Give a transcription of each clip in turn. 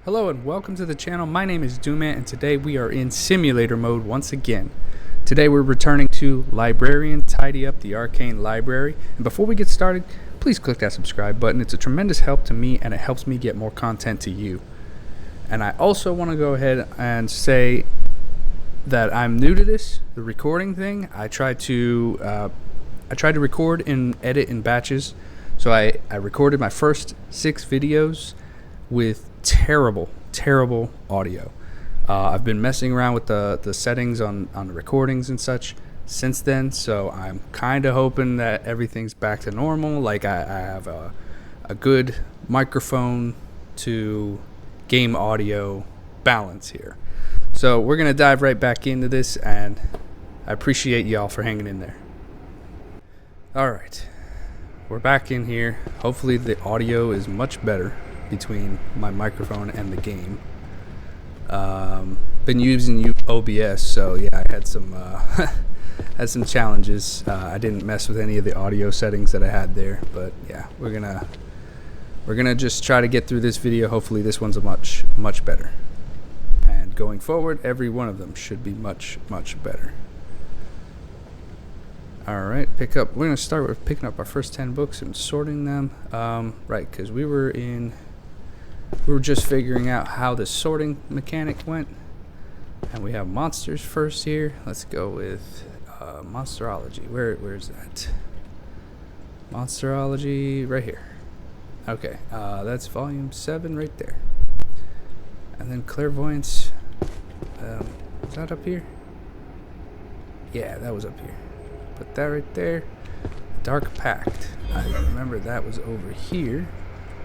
Hello and welcome to the channel. My name is Doomant and today we are in simulator mode once again. Today we're returning to Librarian, tidy up the Arcane library. And before we get started, please click that subscribe button. It's a tremendous help to me and it helps me get more content to you. And I also want to go ahead and say that I'm new to this, the recording thing. I tried to record and edit in batches. So I recorded my first 6 videos with terrible audio. I've been messing around with the settings on the recordings and such since then, so I'm kind of hoping that everything's back to normal. Like I have a good microphone to game audio balance here. So we're gonna dive right back into this, and I appreciate y'all for hanging in there. Alright, we're back in here. Hopefully the audio is much better between my microphone and the game. Been using OBS, so yeah, I had some had some challenges. I didn't mess with any of the audio settings that I had there, but yeah, we're gonna just try to get through this video. Hopefully this one's a much better, and going forward every one of them should be much better. Alright, we're gonna start with picking up our first 10 books and sorting them. Right, because we were just figuring out how the sorting mechanic went, and we have monsters first here. Let's go with monsterology. Where's that? Monsterology right here. Okay, that's volume 7 right there. And then clairvoyance, is that up here? Yeah, that was up here. Put that right there. Dark Pact. I remember that was over here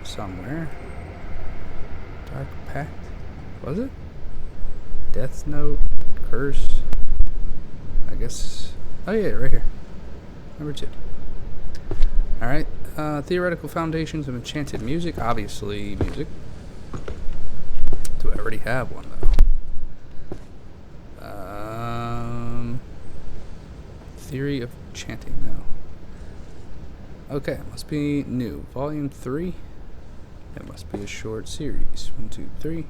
somewhere. Dark Pact? Was it? Death Note. Curse. I guess. Oh yeah, right here. Number 2. Alright. Theoretical Foundations of Enchanted Music. Obviously music. Do I already have one though? Theory of Chanting, no. Okay, it must be new. Volume 3. It must be a short series. 1, 2, 3.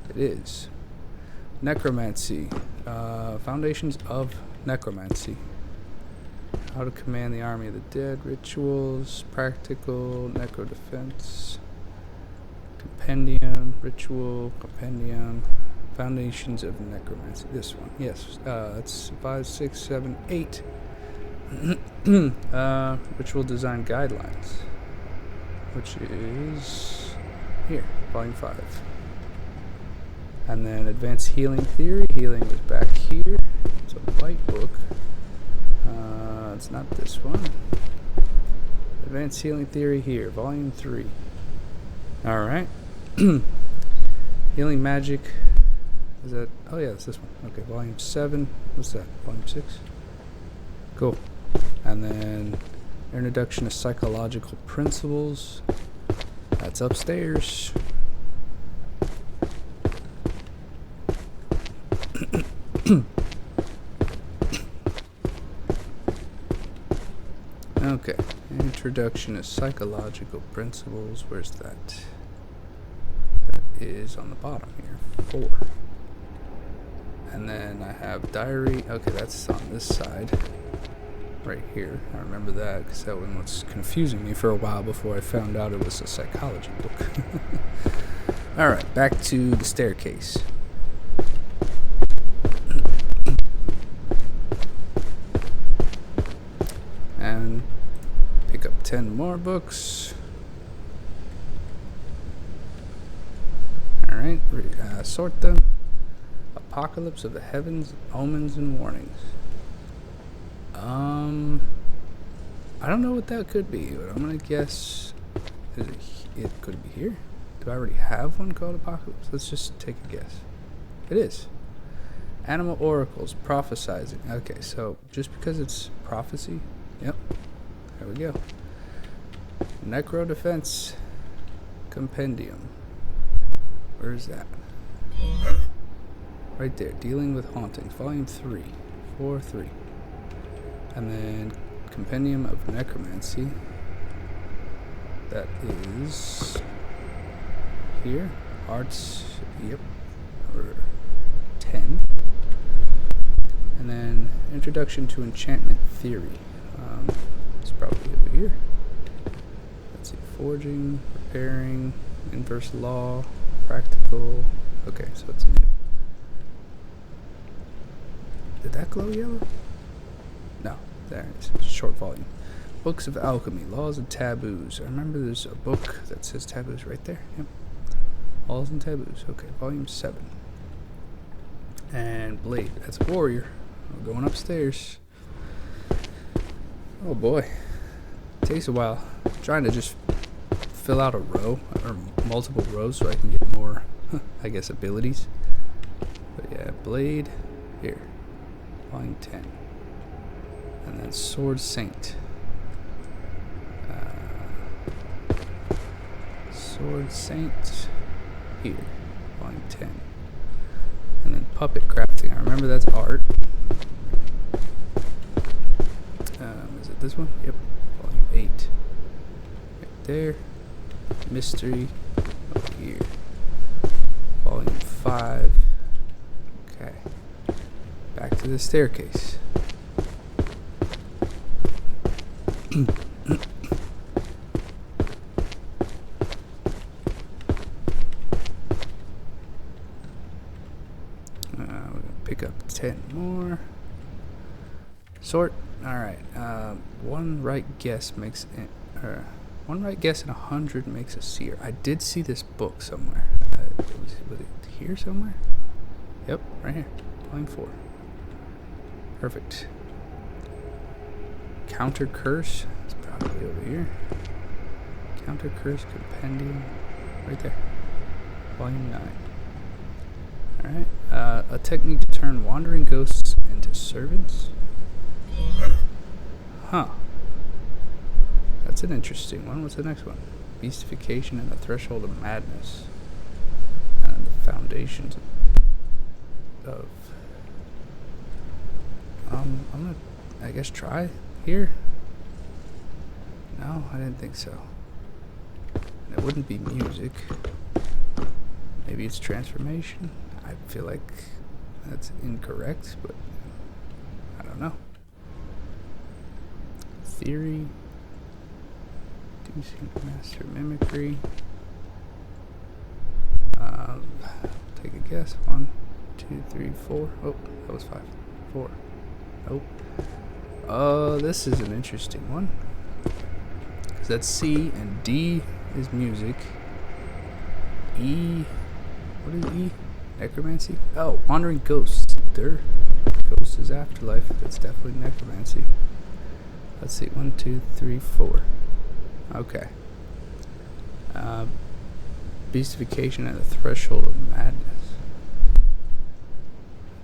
It is. Necromancy. Foundations of Necromancy. How to command the army of the dead. Rituals. Practical. Necro defense. Compendium. Ritual. Compendium. Foundations of Necromancy. This one. Yes. That's 5, 6, 7, 8. Ritual Design Guidelines. Which is here. Volume 5. And then Advanced Healing Theory. Healing is back here. It's a white book. It's not this one. Advanced Healing Theory here. Volume 3. Alright. Healing Magic. Is that? Oh yeah, it's this one. Okay, volume 7. What's that? Volume 6. Cool. And then Introduction to Psychological Principles. That's upstairs. Okay. Introduction to Psychological Principles. Where's that? That is on the bottom here. 4. And then I have diary. Okay, that's on this side. Right here. I remember that because that one was confusing me for a while before I found out it was a psychology book. Alright, back to the staircase. And pick up 10 more books. Alright, sort them. Apocalypse of the Heavens, Omens and Warnings. I don't know what that could be, but I'm gonna guess it could be here. Do I already have one called Apocalypse? Let's just take a guess. It is. Animal Oracles, Prophesizing. Okay, so just because it's prophecy, yep, there we go. Necro Defense Compendium. Where's that? Right there, Dealing with Hauntings, Volume 3, 4, 3. And then Compendium of Necromancy. That is here. Arts, yep, number 10. And then Introduction to Enchantment Theory. It's probably over here. Let's see, Forging, Repairing, Inverse Law, Practical. Okay, so it's new. Did that glow yellow? No, there it is. Short volume. Books of Alchemy, Laws and Taboos. I remember there's a book that says taboos right there. Yep. Laws and Taboos. Okay, volume 7. And Blade, that's Warrior. We're going upstairs. Oh boy. Takes a while. I'm trying to just fill out a row, or multiple rows, so I can get more, I guess, abilities. But yeah, Blade, here. Volume 10. And then Sword Saint. Sword Saint, here. Volume 10. And then Puppet Crafting. I remember that's art. Is it this one? Yep. Volume 8. Right there. Mystery. Over here. Volume 5. Okay. Back to the staircase. We're gonna pick up 10 more. Sort. All right. One right guess makes it. One right guess in 100 makes a seer. I did see this book somewhere. Was it here somewhere? Yep, right here. Volume 4. Perfect. Counter Curse. It's probably over here. Counter Curse Compendium. Right there. Volume 9. Alright. A technique to turn wandering ghosts into servants. Huh. That's an interesting one. What's the next one? Beastification and the Threshold of Madness. And the foundations of I'm gonna, I guess, try here. No, I didn't think so. And it wouldn't be music. Maybe it's transformation. I feel like that's incorrect, but I don't know. Theory. Inducing master mimicry. Take a guess. 1, 2, 3, 4. Oh, that was 5. 4. Nope. This is an interesting one. Because that's C and D is music. E. What is E? Necromancy? Oh, Wandering Ghosts. There. Ghost is afterlife. That's definitely necromancy. Let's see. 1, 2, 3, 4. Okay. Beastification at the Threshold of Madness.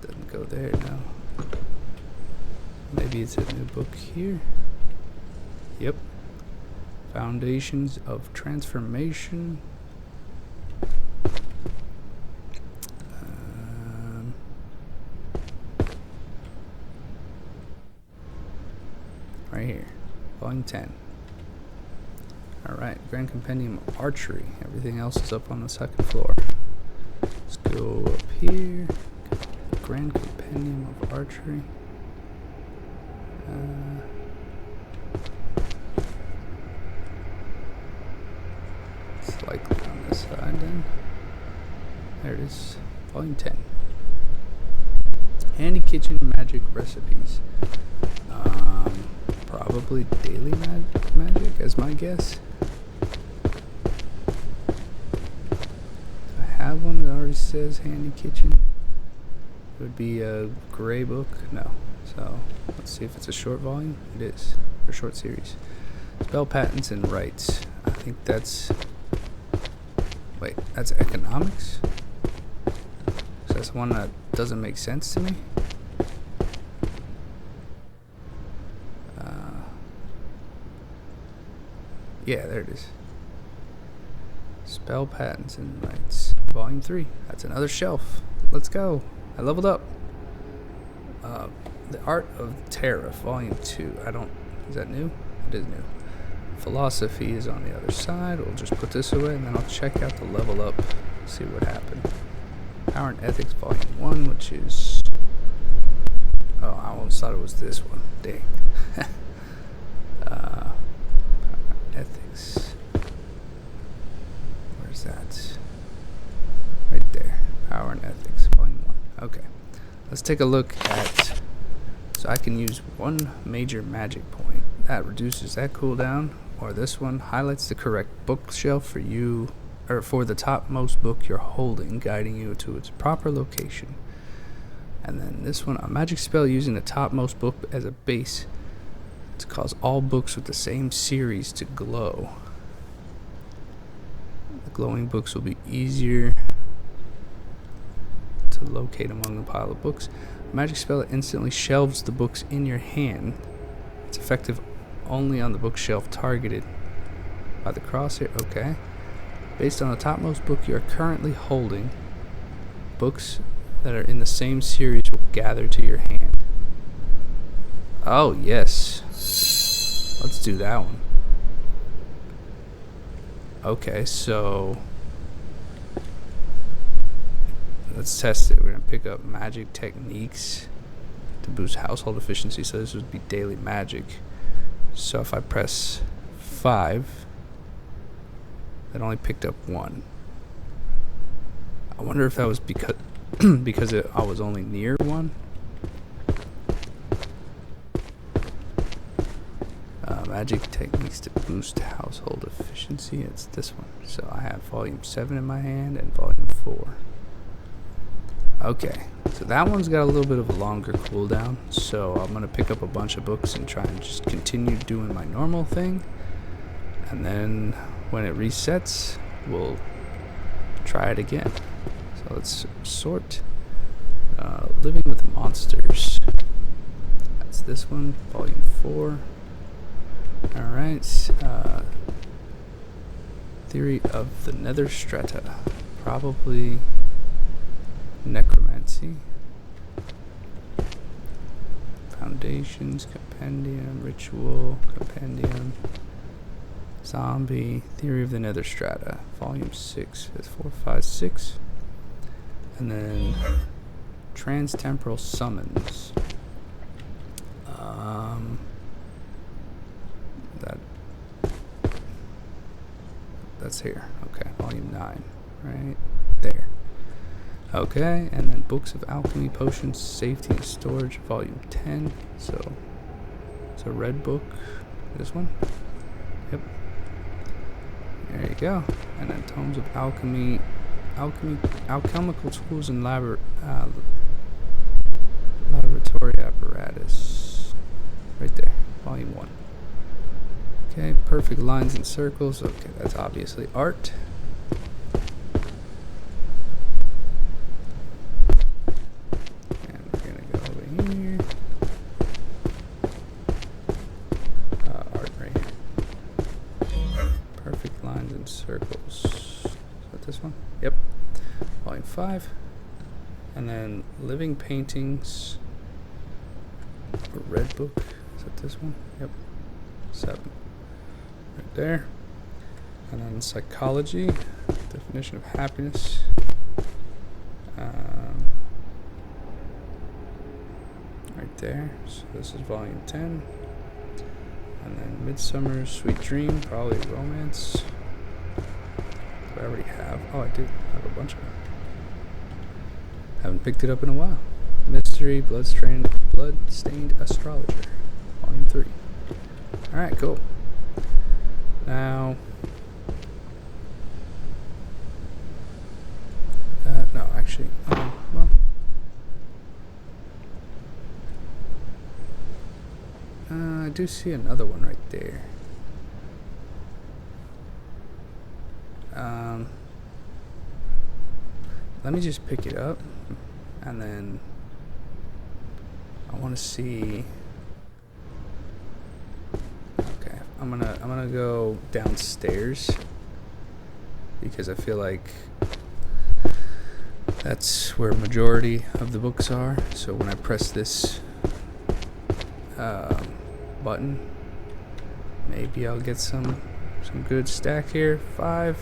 Doesn't go there, no. Maybe it's a new book here. Yep. Foundations of Transformation. Right here. Volume 10. Alright, Grand Compendium of Archery. Everything else is up on the second floor. Let's go up here. Grand Compendium of Archery. It's likely on this side then. There it is. Volume 10. Handy Kitchen Magic Recipes. Probably Daily Magic as my guess. I have one that already says Handy Kitchen. It would be a gray book. No. So let's see if it's a short volume. It is. Or short series. Spell Patents and Rights. I think that's... Wait, that's economics? So that's one that doesn't make sense to me. Yeah, there it is. Spell Patents and Rights. Volume 3. That's another shelf. Let's go. I leveled up. The Art of Terra. Volume 2. Is that new? It is new. Philosophy is on the other side. We'll just put this away and then I'll check out the level up see what happened. Power and Ethics Volume 1, which is... Oh, I almost thought it was this one. Dang. Power and Ethics. Where's that? Right there. Power and Ethics Volume 1. Okay. Let's take a look at... So I can use one major magic point. That reduces that cooldown. Or this one highlights the correct bookshelf for you, or for the topmost book you're holding, guiding you to its proper location. And then this one, a magic spell using the topmost book as a base to cause all books with the same series to glow. The glowing books will be easier to locate among the pile of books. A magic spell that instantly shelves the books in your hand. It's effective only on the bookshelf targeted by the crosshair. Okay. Based on the topmost book you are currently holding, books that are in the same series will gather to your hand. Oh, yes. Let's do that one. Okay, so let's test it. We're going to pick up magic techniques to boost household efficiency. So this would be daily magic. So if I press 5, that only picked up 1. I wonder if that was because I was only near 1. Magic techniques to boost household efficiency. It's this one. So I have volume 7 in my hand and volume 4. Okay, so that one's got a little bit of a longer cooldown, so I'm going to pick up a bunch of books and try and just continue doing my normal thing, and then when it resets, we'll try it again. So let's sort Living with Monsters. That's this one, volume 4. Alright, Theory of the Nether Strata, probably Necromancy, Foundations, Compendium, Ritual, Compendium, Zombie, Theory of the Nether Strata, Volume 6, that's 4, 5, 6, and then Transtemporal Summons, that's here, okay, Volume 9, right there. Okay, and then Books of Alchemy, Potions, Safety and Storage, Volume 10. So it's a red book. This one? Yep. There you go. And then Tomes of Alchemy, Alchemical Tools and Laboratory Apparatus. Right there, Volume 1. Okay, Perfect Lines and Circles. Okay, that's obviously art. Circles. Is that this one? Yep. Volume 5. And then Living Paintings. A red book. Is that this one? Yep. 7. Right there. And then Psychology. Definition of Happiness. Right there. So this is Volume 10. And then Midsummer's Sweet Dream. Probably romance. I already have. Oh, I do have a bunch of them. Haven't picked it up in a while. Mystery, Bloodstained Astrologer, Volume 3. Alright, cool. Now, no, actually, well, I do see another one right there. Let me just pick it up, and then I want to see. Okay, I'm gonna go downstairs because I feel like that's where majority of the books are. So when I press this button, maybe I'll get some good stack here. 5.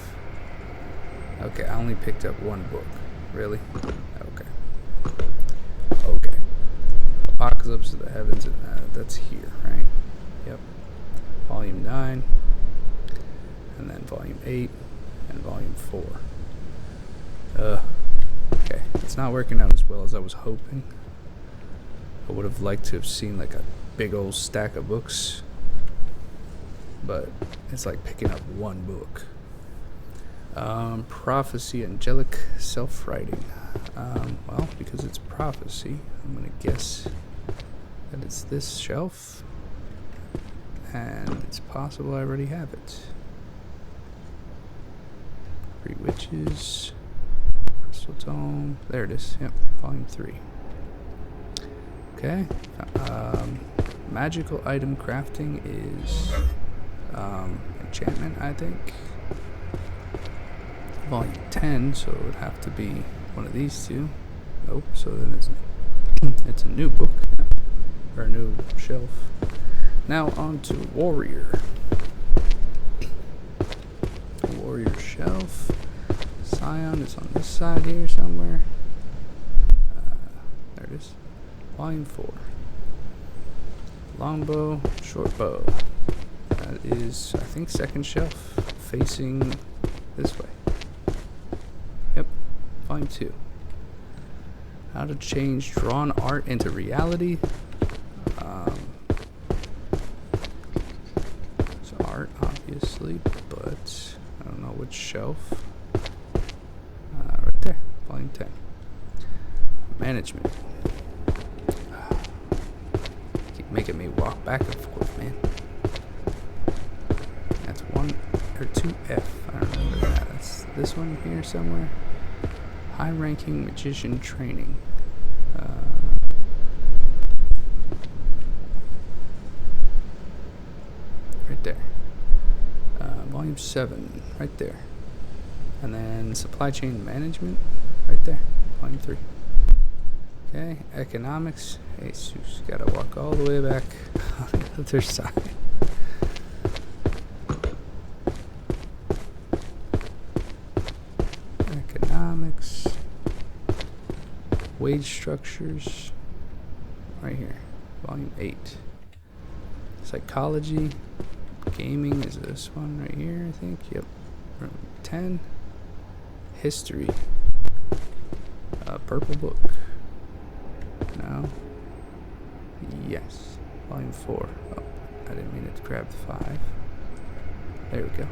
Okay, I only picked up one book. Really? Okay. Okay. Apocalypse of the Heavens, that's here, right? Yep. Volume 9, and then Volume 8, and Volume 4. Okay, it's not working out as well as I was hoping. I would have liked to have seen like a big old stack of books, but it's like picking up one book. Prophecy, angelic self-writing. Well, because it's prophecy, I'm gonna guess that it's this shelf, and it's possible I already have it. Three Witches, Crystal Tome, there it is, yep, Volume 3. Okay, magical item crafting is, enchantment, I think. Volume 10, so it would have to be one of these two. Nope, so then it's a new book, or a new shelf. Now on to Warrior. Warrior shelf. Scion is on this side here somewhere. There it is. Volume 4. Longbow, short bow. That is, I think, second shelf, facing this way. Yep, Volume 2. How to change drawn art into reality. It's art, obviously, but I don't know which shelf. Right there, Volume 10. Management. Keep making me walk back and forth, man. That's 1 or 2F. I don't remember that. That's this one here somewhere. High-ranking magician training. Right there. Volume 7, right there. And then supply chain management, right there. Volume 3. Okay, economics. Jesus, gotta walk all the way back on the other side. Economics. Wage structures. Right here. Volume 8. Psychology. Gaming is this one right here, I think. Yep. Room 10. History. Purple book. No. Yes. Volume 4. Oh, I didn't mean to grab the 5. There we go.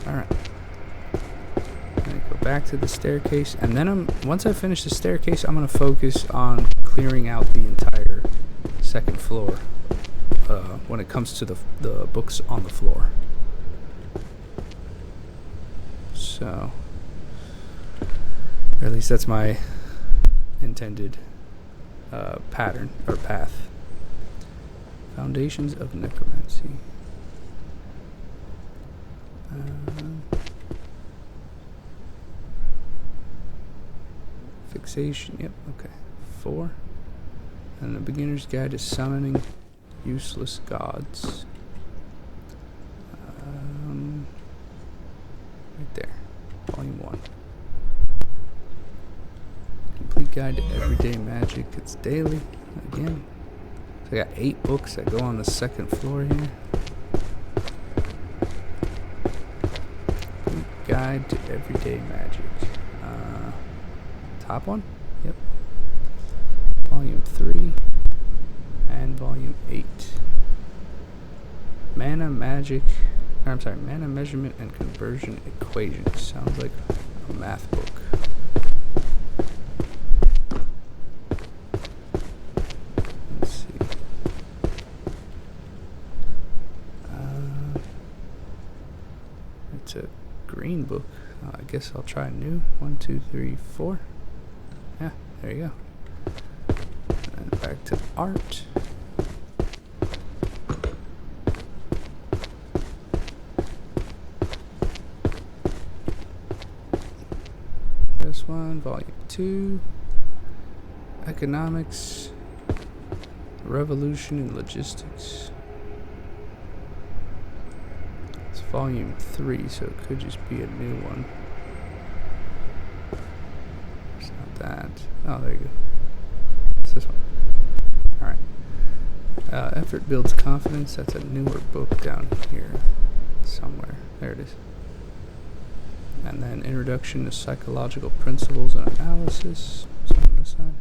Alright. Go back to the staircase, and then once I finish the staircase, I'm going to focus on clearing out the entire second floor when it comes to the books on the floor. So, or at least that's my intended pattern or path. Foundations of Necromancy. Fixation, yep, okay. 4. And the beginner's guide to summoning useless gods. Right there. Volume 1. Complete guide to everyday magic. It's daily. Again. So I got 8 books that go on the second floor here. Complete guide to everyday magic. Top one? Yep. Volume 3 and Volume 8. Mana measurement and conversion equations. Sounds like a math book. Let's see. It's a green book. I guess I'll try new. 1, 2, 3, 4. Yeah, there you go. And back to art. This one, Volume 2. Economics. Revolution in Logistics. It's Volume 3, so it could just be a new one. Oh, there you go. It's this one. Alright. Effort builds confidence. That's a newer book down here somewhere. There it is. And then Introduction to Psychological Principles and Analysis. Is that on this side?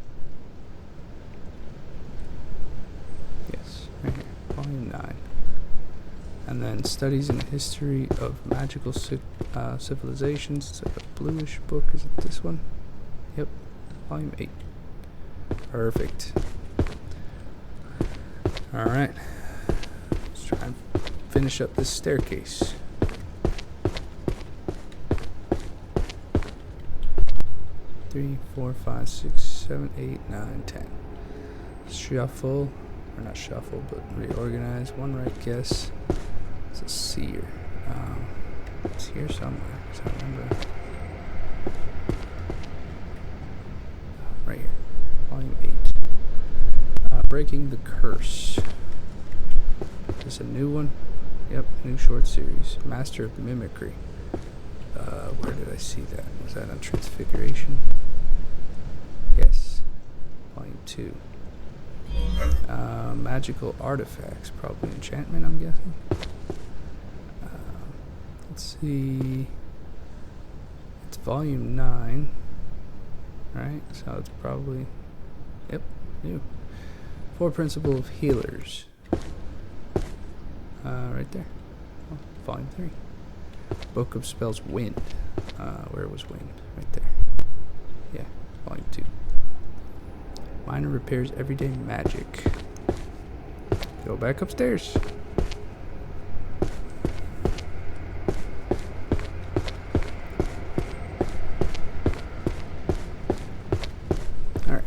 Yes, right here. Volume 9. And then Studies in the History of Magical Civilizations. It's like a bluish book. Is it this one? Yep. Volume 8. Perfect. Alright. Let's try and finish up this staircase. Three, 4, 5, 6, 7, 8, 9, 10. Shuffle. Or not shuffle, but reorganize. One right guess. It's a seer. It's here somewhere. So I remember. Right here. Volume 8. Breaking the Curse. Is this a new one? Yep, new short series. Master of Mimicry. Where did I see that? Was that on Transfiguration? Yes. Volume 2. Magical Artifacts. Probably enchantment, I'm guessing. Let's see. It's volume 9. Right? So it's probably... Yep, new. 4 Principle of Healers. Right there. Oh, volume 3. Book of Spells Wind. Where was Wind? Right there. Yeah, volume 2. Minor Repairs Everyday Magic. Go back upstairs. Alright.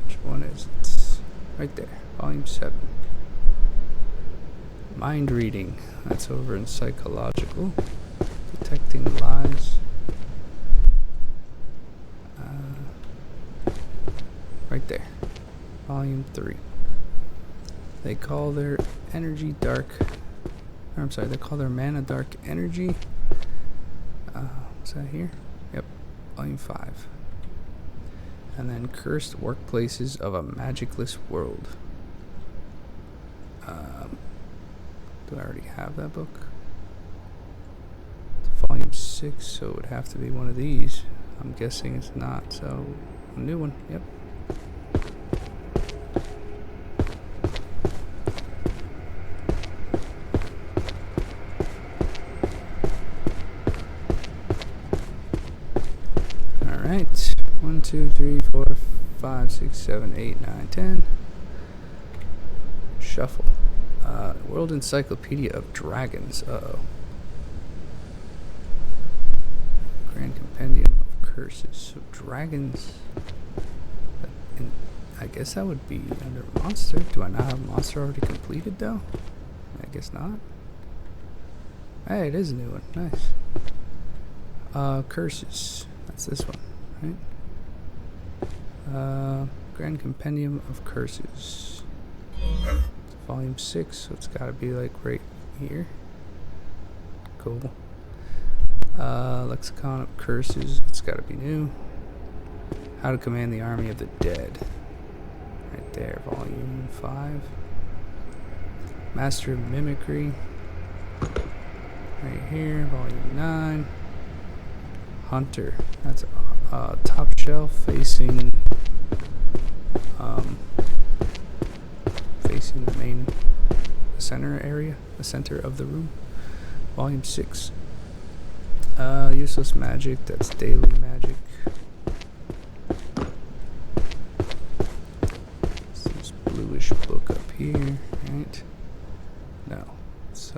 Which one is it? Right there. Volume 7. Mind Reading. That's over in Psychological. Detecting Lies. Right there. Volume 3. They call their energy dark. Or I'm sorry, they call their mana dark energy. What's that here? Yep. Volume 5. And then Cursed Workplaces of a Magicless World. Do I already have that book? It's volume 6, so it would have to be one of these. I'm guessing it's not, so a new one. Yep. Alright. 1, 2, 3, 4, 5, 6, 7, 8, 9, 10. Shuffle. World Encyclopedia of Dragons. Uh-oh. Grand Compendium of Curses. So dragons. I guess that would be under Monster. Do I not have Monster already completed though? I guess not. Hey, it is a new one. Nice. Curses. That's this one, right? Grand Compendium of Curses. Volume 6, so it's gotta be like right here. Cool. Lexicon of Curses, it's gotta be new. How to Command the Army of the Dead. Right there, volume 5. Master of Mimicry. Right here, volume 9. Hunter, that's top shelf facing the main center area, the center of the room. Volume 6. Useless Magic, that's daily magic. This bluish book up here, right? No, it's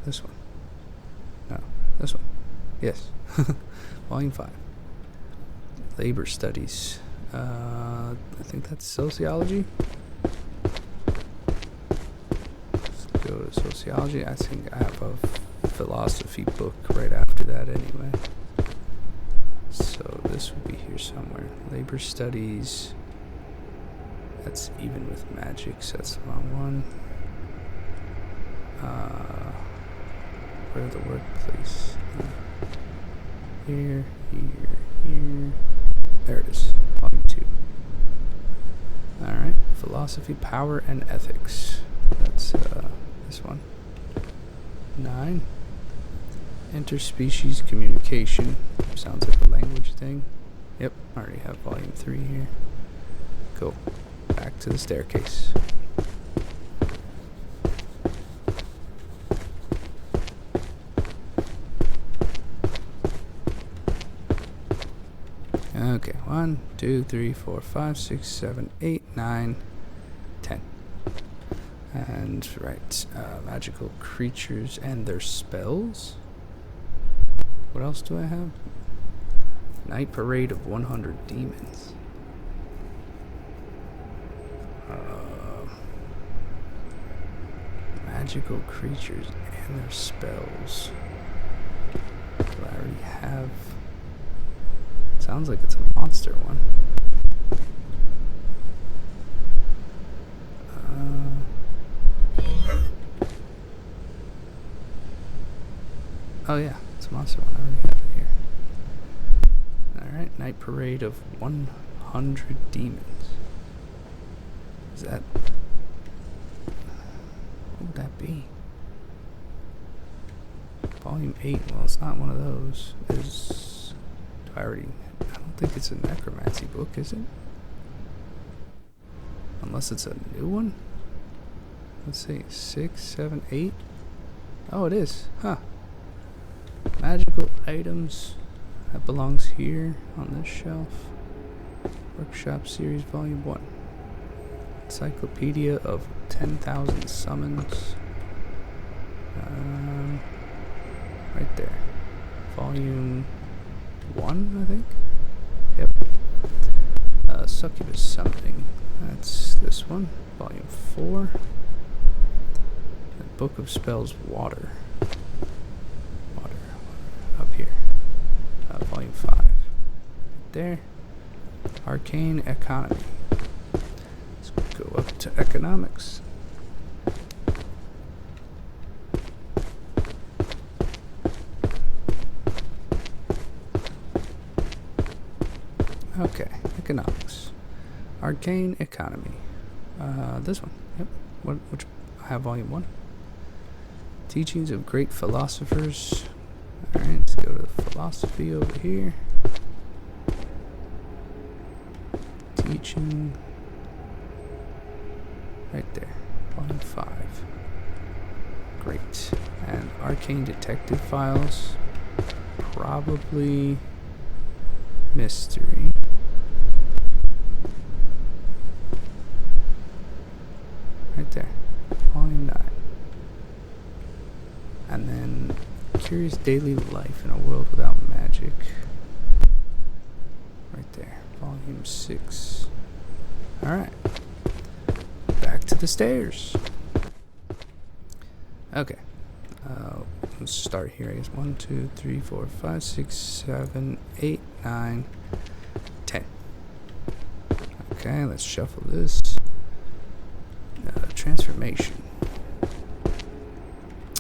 this one. No, this one. Yes. Volume 5. Labor Studies. I think that's Sociology. Let's go to Sociology. I think I have a philosophy book right after that anyway. So this would be here somewhere. Labor Studies. That's even with magic, so that's the wrong one. Where the workplace? Here, here, here. There it is. Volume 2. Alright. Philosophy, Power, and Ethics. That's this one. 9. Interspecies Communication. Sounds like a language thing. Yep, I already have volume 3 here. Cool. Back to the staircase. Okay, 1, 2, 3, 4, 5, 6, 7, 8, 9, 10. And, right, magical creatures and their spells. What else do I have? Night Parade of 100 Demons. Magical creatures and their spells. Do I already have? Sounds like it's a monster one. Oh yeah, it's a monster one. I already have it here. Alright, Night Parade of 100 Demons. Is that... what would that be? Volume 8. Well, it's not one of those. Is... do I already... I don't think it's a necromancy book, is it? Unless it's a new one? Let's see. 6, 7, 8? Oh, it is. Huh. Magical items. That belongs here on this shelf. Workshop Series Volume 1. Encyclopedia of 10,000 Summons. Right there. Volume 1, I think? Yep. Succubus Summoning. That's this one. Volume 4. The Book of Spells Water. Water. Up here. Volume 5. Right there. Arcane Economy. Let's go up to Economics. Okay, Economics. Arcane Economy. This one. Yep. Which I have volume 1. Teachings of Great Philosophers. Alright, let's go to philosophy over here. Teaching. Right there. Volume 5. Great. And Arcane Detective Files. Probably mystery. Right there. Volume 9. And then Curious Daily Life in a World Without Magic. Right there. Volume 6. Alright. Back to the stairs. Okay. Let's start here, I guess. 1, 2, 3, 4, 5, 6, 7, 8, 9, 10. Okay, let's shuffle this. Transformation.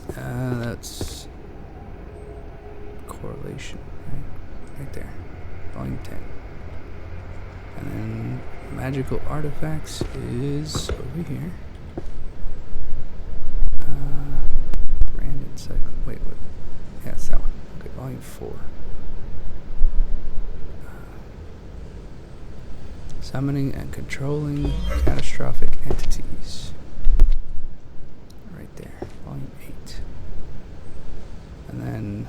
That's correlation, right there. Volume 10. And then magical artifacts is over here. Grand Encyclopedia. Wait, what? Yeah, it's that one. Okay, volume 4. Summoning and controlling catastrophic entities. Right there, volume 8. And then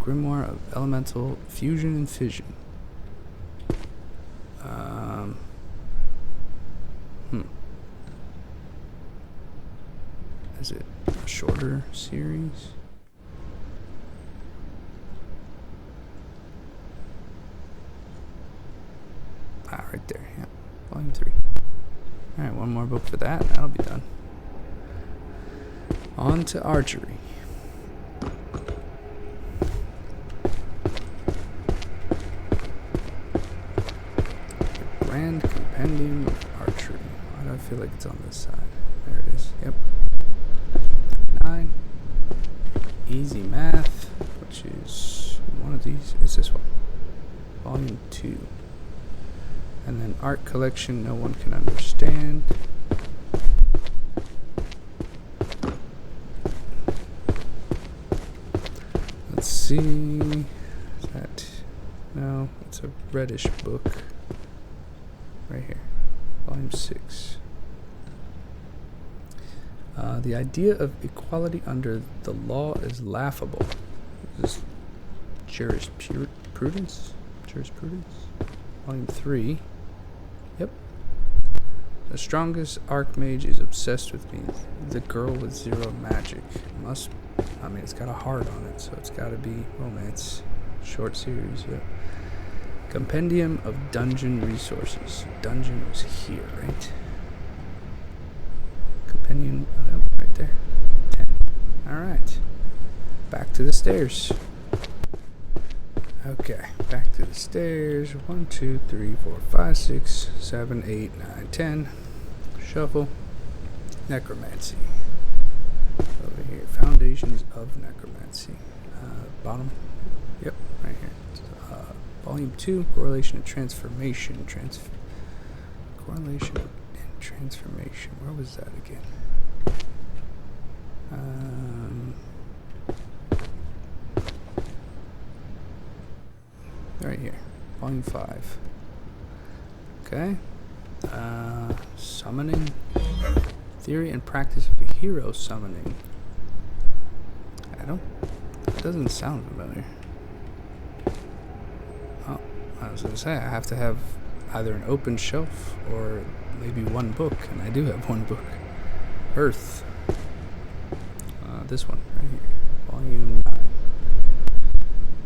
Grimoire of Elemental Fusion and Fission. Is it a shorter series? Right there, yeah. Volume 3. Alright, one more book for that, and that'll be done. On to archery. The Grand Compendium of Archery. Why do I feel like it's on this side? There it is. Yep. 9. Easy Math, which is one of art collection no one can understand. Let's see. Is that... No, it's a reddish book. Right here. Volume 6. The idea of equality under the law is laughable. This is jurisprudence? Volume 3. Yep. The strongest archmage is obsessed with me. The girl with zero magic. It's got a heart on it, so it's gotta be romance. Short series, yep. Compendium of Dungeon Resources. Dungeon was here, right? Compendium, right there. 10. Alright. Back to the stairs. Okay, back to the stairs. 1, 2, 3, 4, 5, 6, 7, 8, 9, 10. Shuffle. Necromancy. Over here. Foundations of Necromancy. Bottom. Yep, right here. Volume 2, Correlation and Transformation. Correlation and Transformation. Where was that again? Right here. Volume 5. Okay. Summoning. Theory and practice of hero summoning. It doesn't sound familiar. Oh, I was going to say, I have to have either an open shelf or maybe one book, and I do have one book. Earth. This one, right here. Volume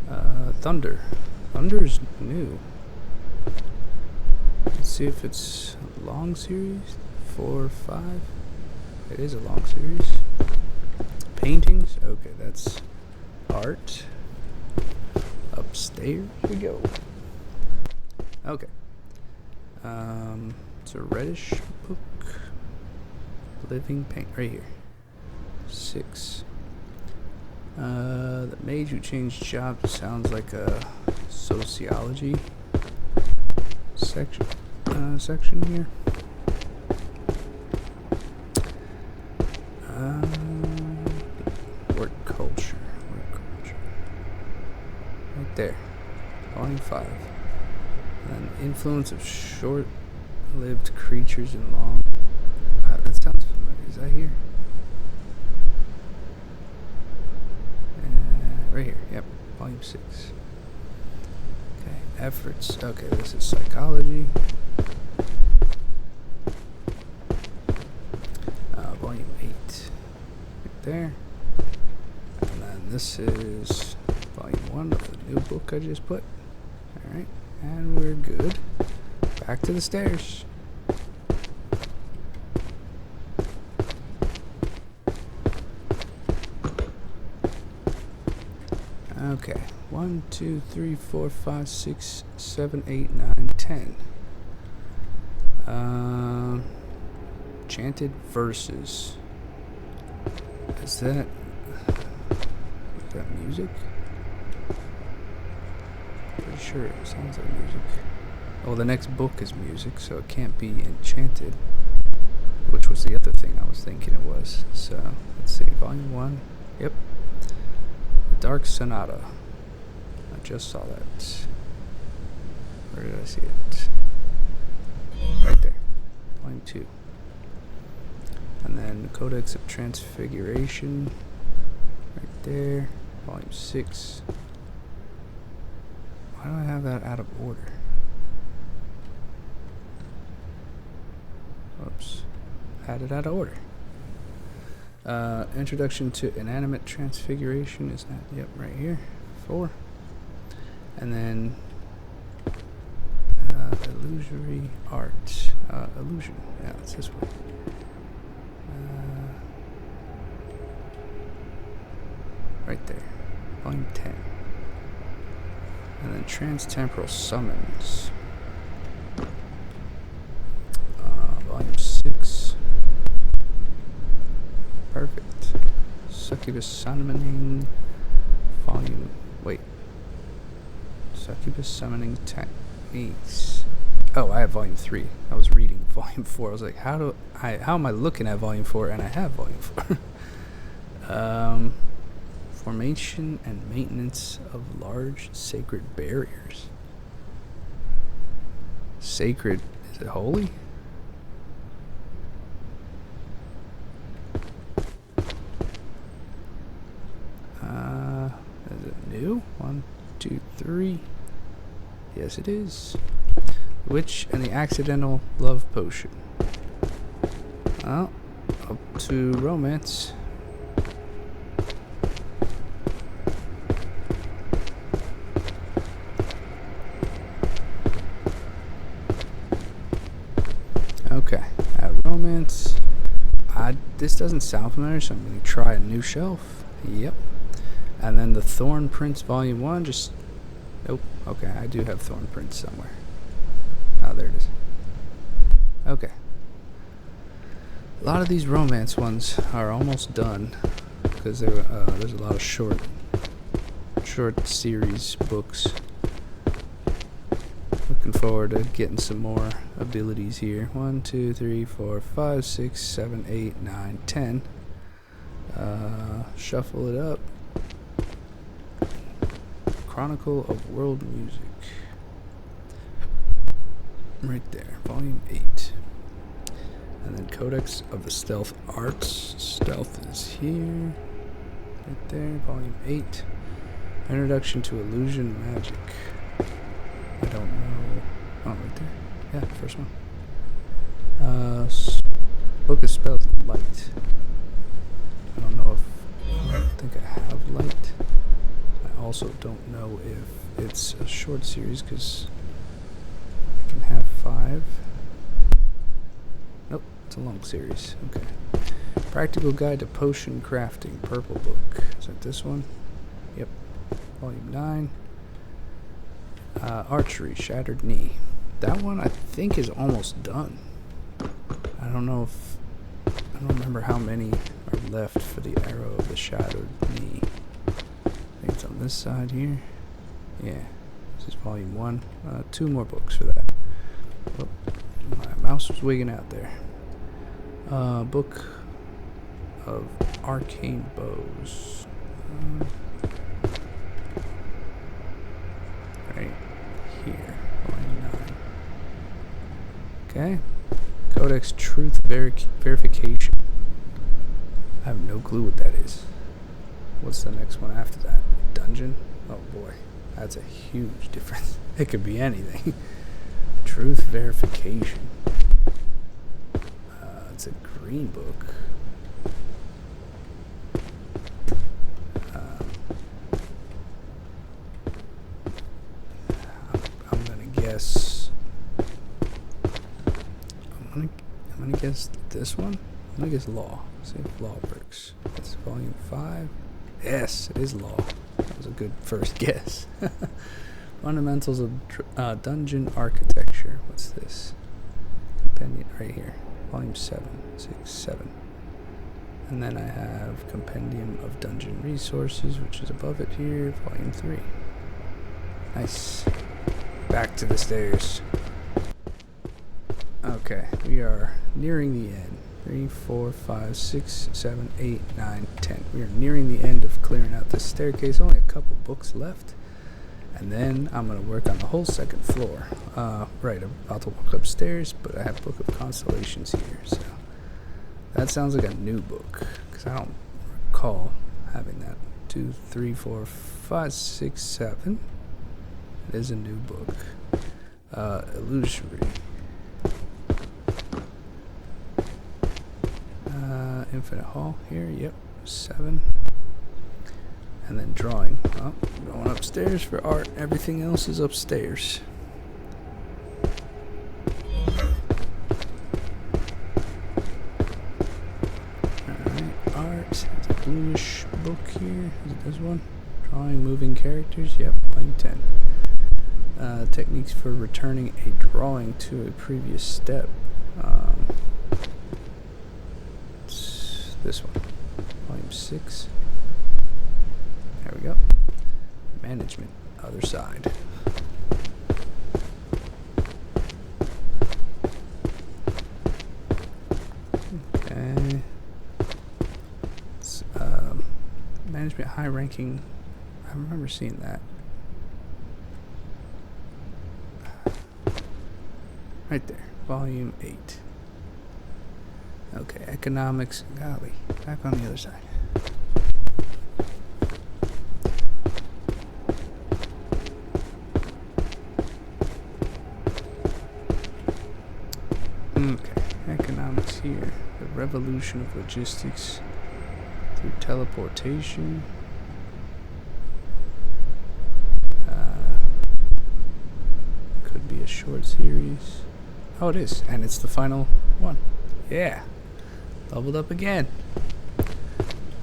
9. Thunder. Thunder's new. Let's see if it's a long series. 4 or 5. It is a long series. Paintings. Okay, that's art. Upstairs we go. Okay. It's a reddish book. Living paint. Right here. 6. The mage who changed jobs sounds like a sociology section here. Work culture. Right there. Volume 5. And influence of short-lived creatures in long. That sounds familiar. Is that here? Right here. Yep. Volume 6. Okay. Efforts. Okay, this is psychology. Volume 8. Right there. And then this is volume 1 of the new book I just put. Alright. And we're good. Back to the stairs. Okay. 1, 2, 3, 4, 5, 6, 7, 8, 9, 10. Chanted verses. Is that music? Pretty sure it sounds like music. Oh, the next book is music, so it can't be enchanted, which was the other thing I was thinking it was. So, let's see. Volume 1. Yep. The Dark Sonata. I just saw that. Where did I see it? Right there. Volume 2. And then Codex of Transfiguration. Right there. Volume 6. Why do I have that out of order? Oops. Had it out of order. Introduction to Inanimate Transfiguration. Is that? Yep, right here. 4. And then Illusory Art. Illusion. Yeah, it's this one. Right there. Volume 10. And then Transtemporal Summons. Volume 6. Perfect. Succubus Summoning. Volume. Wait. Succubus Summoning Techniques. Oh, I have volume 3. I was reading volume 4. I was like, how am I looking at volume 4 and I have volume 4? Formation and maintenance of large sacred barriers. Sacred, is it holy? Is it new? 1, 2, 3. Yes, it is. Witch and the accidental love potion. Well, up to romance. Okay, at romance. This doesn't sound familiar, so I'm going to try a new shelf. Yep. And then the Thorn Prince Volume 1, just... Nope. Okay, I do have Thorn Prince somewhere. Oh, there it is. Okay. A lot of these romance ones are almost done, because there's a lot of short series books. Looking forward to getting some more abilities here. 1, 2, 3, 4, 5, 6, 7, 8, 9, 10. Shuffle it up. Chronicle of World Music. Right there, volume 8. And then Codex of the Stealth Arts. Stealth is here. Right there, volume 8. Introduction to Illusion Magic. I don't know. Oh, right there. Yeah, first one. Book of Spells Light. I don't know if... I don't think I have Light. I also don't know if it's a short series, because I can have 5. Nope, it's a long series. Okay. Practical Guide to Potion Crafting, purple book. Is that this one? Yep. Volume 9. Archery, Shattered Knee. That one I think is almost done. I don't know if... I don't remember how many are left for the Arrow of the Shattered Knee. I think it's on this side here. Yeah. This is volume 1. 2 more books for that. Oh, my mouse was wigging out there. Book of Arcane Bows. Right here. Volume 9. Okay. Codex Truth Verification. I have no clue what that is. What's the next one after that? Dungeon? Oh boy. That's a huge difference. It could be anything. Truth Verification. It's a green book. I'm gonna guess. I'm gonna guess this one. I'm gonna guess law. See if law works. It's volume 5. Yes, it is law. That was a good first guess. Fundamentals of Dungeon Architecture. What's this? Compendium right here. Volume 7, 6, 7. And then I have Compendium of Dungeon Resources, which is above it here. Volume 3. Nice. Back to the stairs. Okay, we are nearing the end. 3, 4, 5, 6, 7, 8, 9, 10. We are nearing the end of clearing out this staircase. Only a couple books left. And then I'm going to work on the whole second floor. Right, I'm about to walk upstairs, but I have Book of Constellations here. So that sounds like a new book, because I don't recall having that. 2, 3, 4, 5, 6, 7. It is a new book. Illusory. Infinite Hall here, yep, 7. And then drawing. Well, going upstairs for art. Everything else is upstairs. Alright, art. It's a bluish book here. Is it this one? Drawing moving characters. Yep, volume 10. Techniques for returning a drawing to a previous step. This one. Volume 6. There we go. Management. Other side. Management high ranking. I remember seeing that. Right there. Volume 8. Okay, economics. Golly. Back on the other side. Okay, economics here. The revolution of logistics through teleportation. Could be a short series. Oh, it is, and it's the final one. Yeah, leveled up again.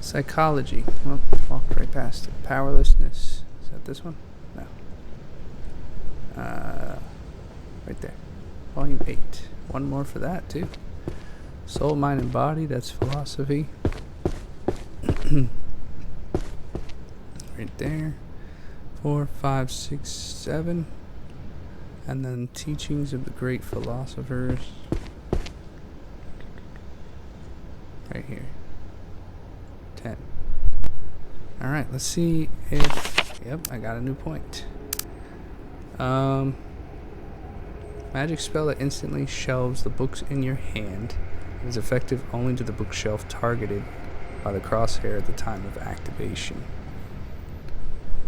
Psychology. Well, walked right past it. Powerlessness. Is that this one? No. Right there. Volume 8. One more for that, too. Soul, mind, and body. That's philosophy. Right there. 4, 5, 6, 7. And then teachings of the great philosophers. Right here. 10. Alright, let's see if... Yep, I got a new point. Magic spell that instantly shelves the books in your hand. It is effective only to the bookshelf targeted by the crosshair at the time of activation.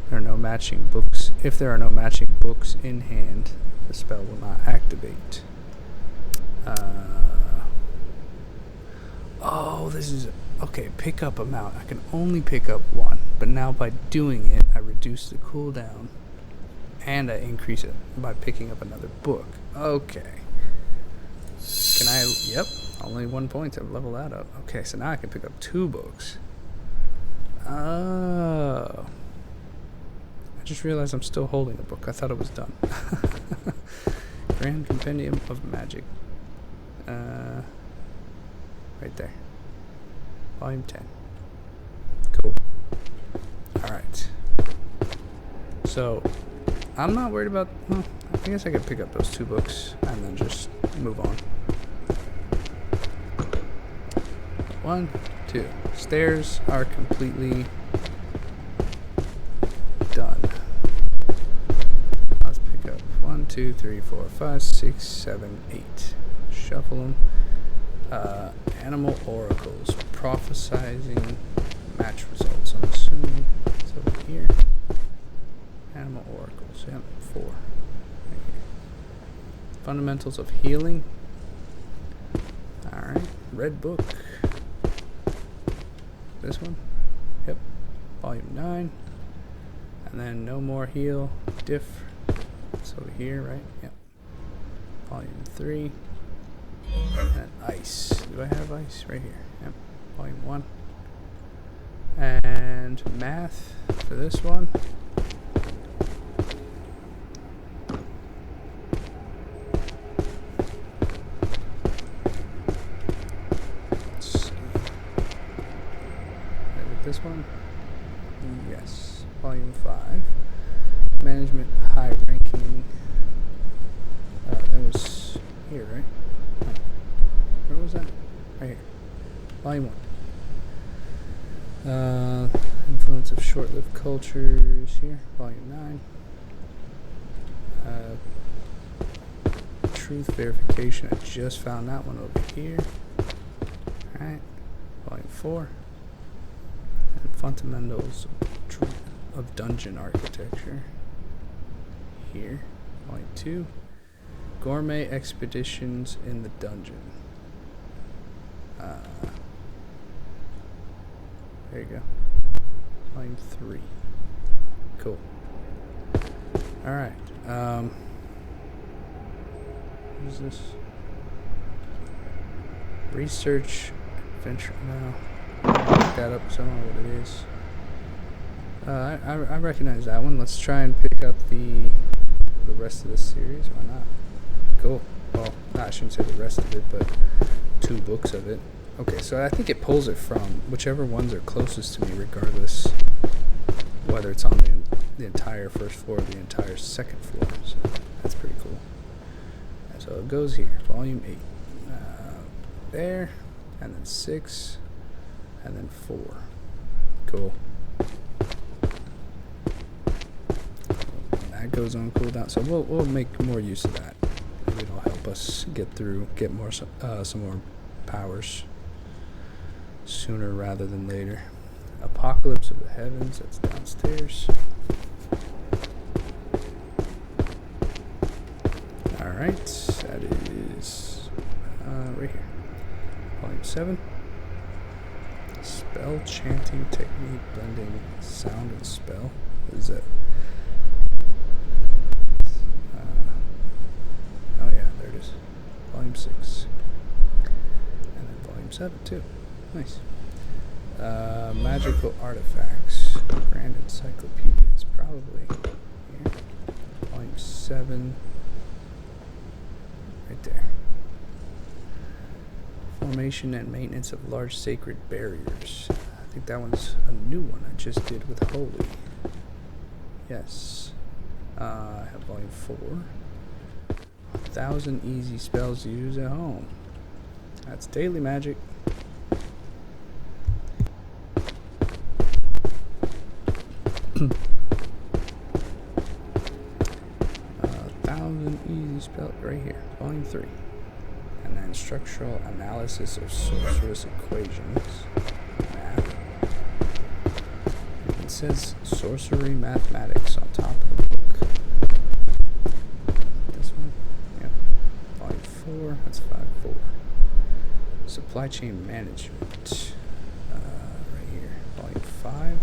There are no matching books. If there are no matching books in hand, the spell will not activate. Oh, this is... Okay, pick up amount. I can only pick up 1, but now by doing it, I reduce the cooldown, and I increase it by picking up another book. Okay. Can I... Yep, only 1 point to level that up. Okay, so now I can pick up 2 books. Oh. I just realized I'm still holding the book. I thought it was done. Grand Compendium of Magic. Right there. Volume 10. Cool. Alright. So, I'm not worried about... Well, I guess I could pick up those 2 books and then just move on. 1, 2. Stairs are completely done. Let's pick up 1, 2, 3, 4, 5, 6, 7, 8. Shuffle them. Animal oracles. Prophesizing match results. I'm assuming it's over here. Animal oracles. Yep, 4. Right here. Fundamentals of healing. Alright. Red book. This one. Yep. Volume 9. And then no more heal. Diff. It's over here, right? Yep. Volume 3. And ice. Do I have ice? Right here. Yep. Volume 1. And math for this one. Let's see. This one? Yes. Volume 5. Management high ranking. That was here, right? Where was that? Right here. Volume 1. Influence of short-lived cultures here. Volume 9. Truth verification. I just found that one over here. Alright. Volume 4. And fundamentals of dungeon architecture. Here. Volume 2. Gourmet expeditions in the dungeon. There you go. Volume 3. Cool. Alright. What is this? Research adventure. No. I'll look that up because I don't know what it is. I recognize that one. Let's try and pick up the rest of this series. Why not? Cool. Well, I shouldn't say the rest of it, but 2 books of it. Okay, so I think it pulls it from whichever ones are closest to me, regardless whether it's on the entire first floor or the entire second floor. So that's pretty cool. And so it goes here, volume 8. There, and then 6, and then 4. Cool. goes on cooldown, so we'll make more use of that. Maybe it'll help us get more some more powers sooner rather than later. Apocalypse of the Heavens, that's downstairs. Alright, that is right here. Volume 7. Spell chanting technique blending sound and spell. What is that? Oh yeah, there it is. Volume 6. And then volume 7 too. Nice. Magical artifacts. Grand Encyclopedia. It's probably here. Volume 7. Right there. Formation and maintenance of large sacred barriers. I think that one's a new one I just did with Holy. Yes. I have volume 4. 1,000 easy spells to use at home. That's daily magic. 1,000 easy spells right here. Volume 3. And then structural analysis of sorceress equations. Math. It says sorcery mathematics on top of the book. This one? Yeah. Volume 4. That's 5.4. Supply chain management. Right here. Volume 5.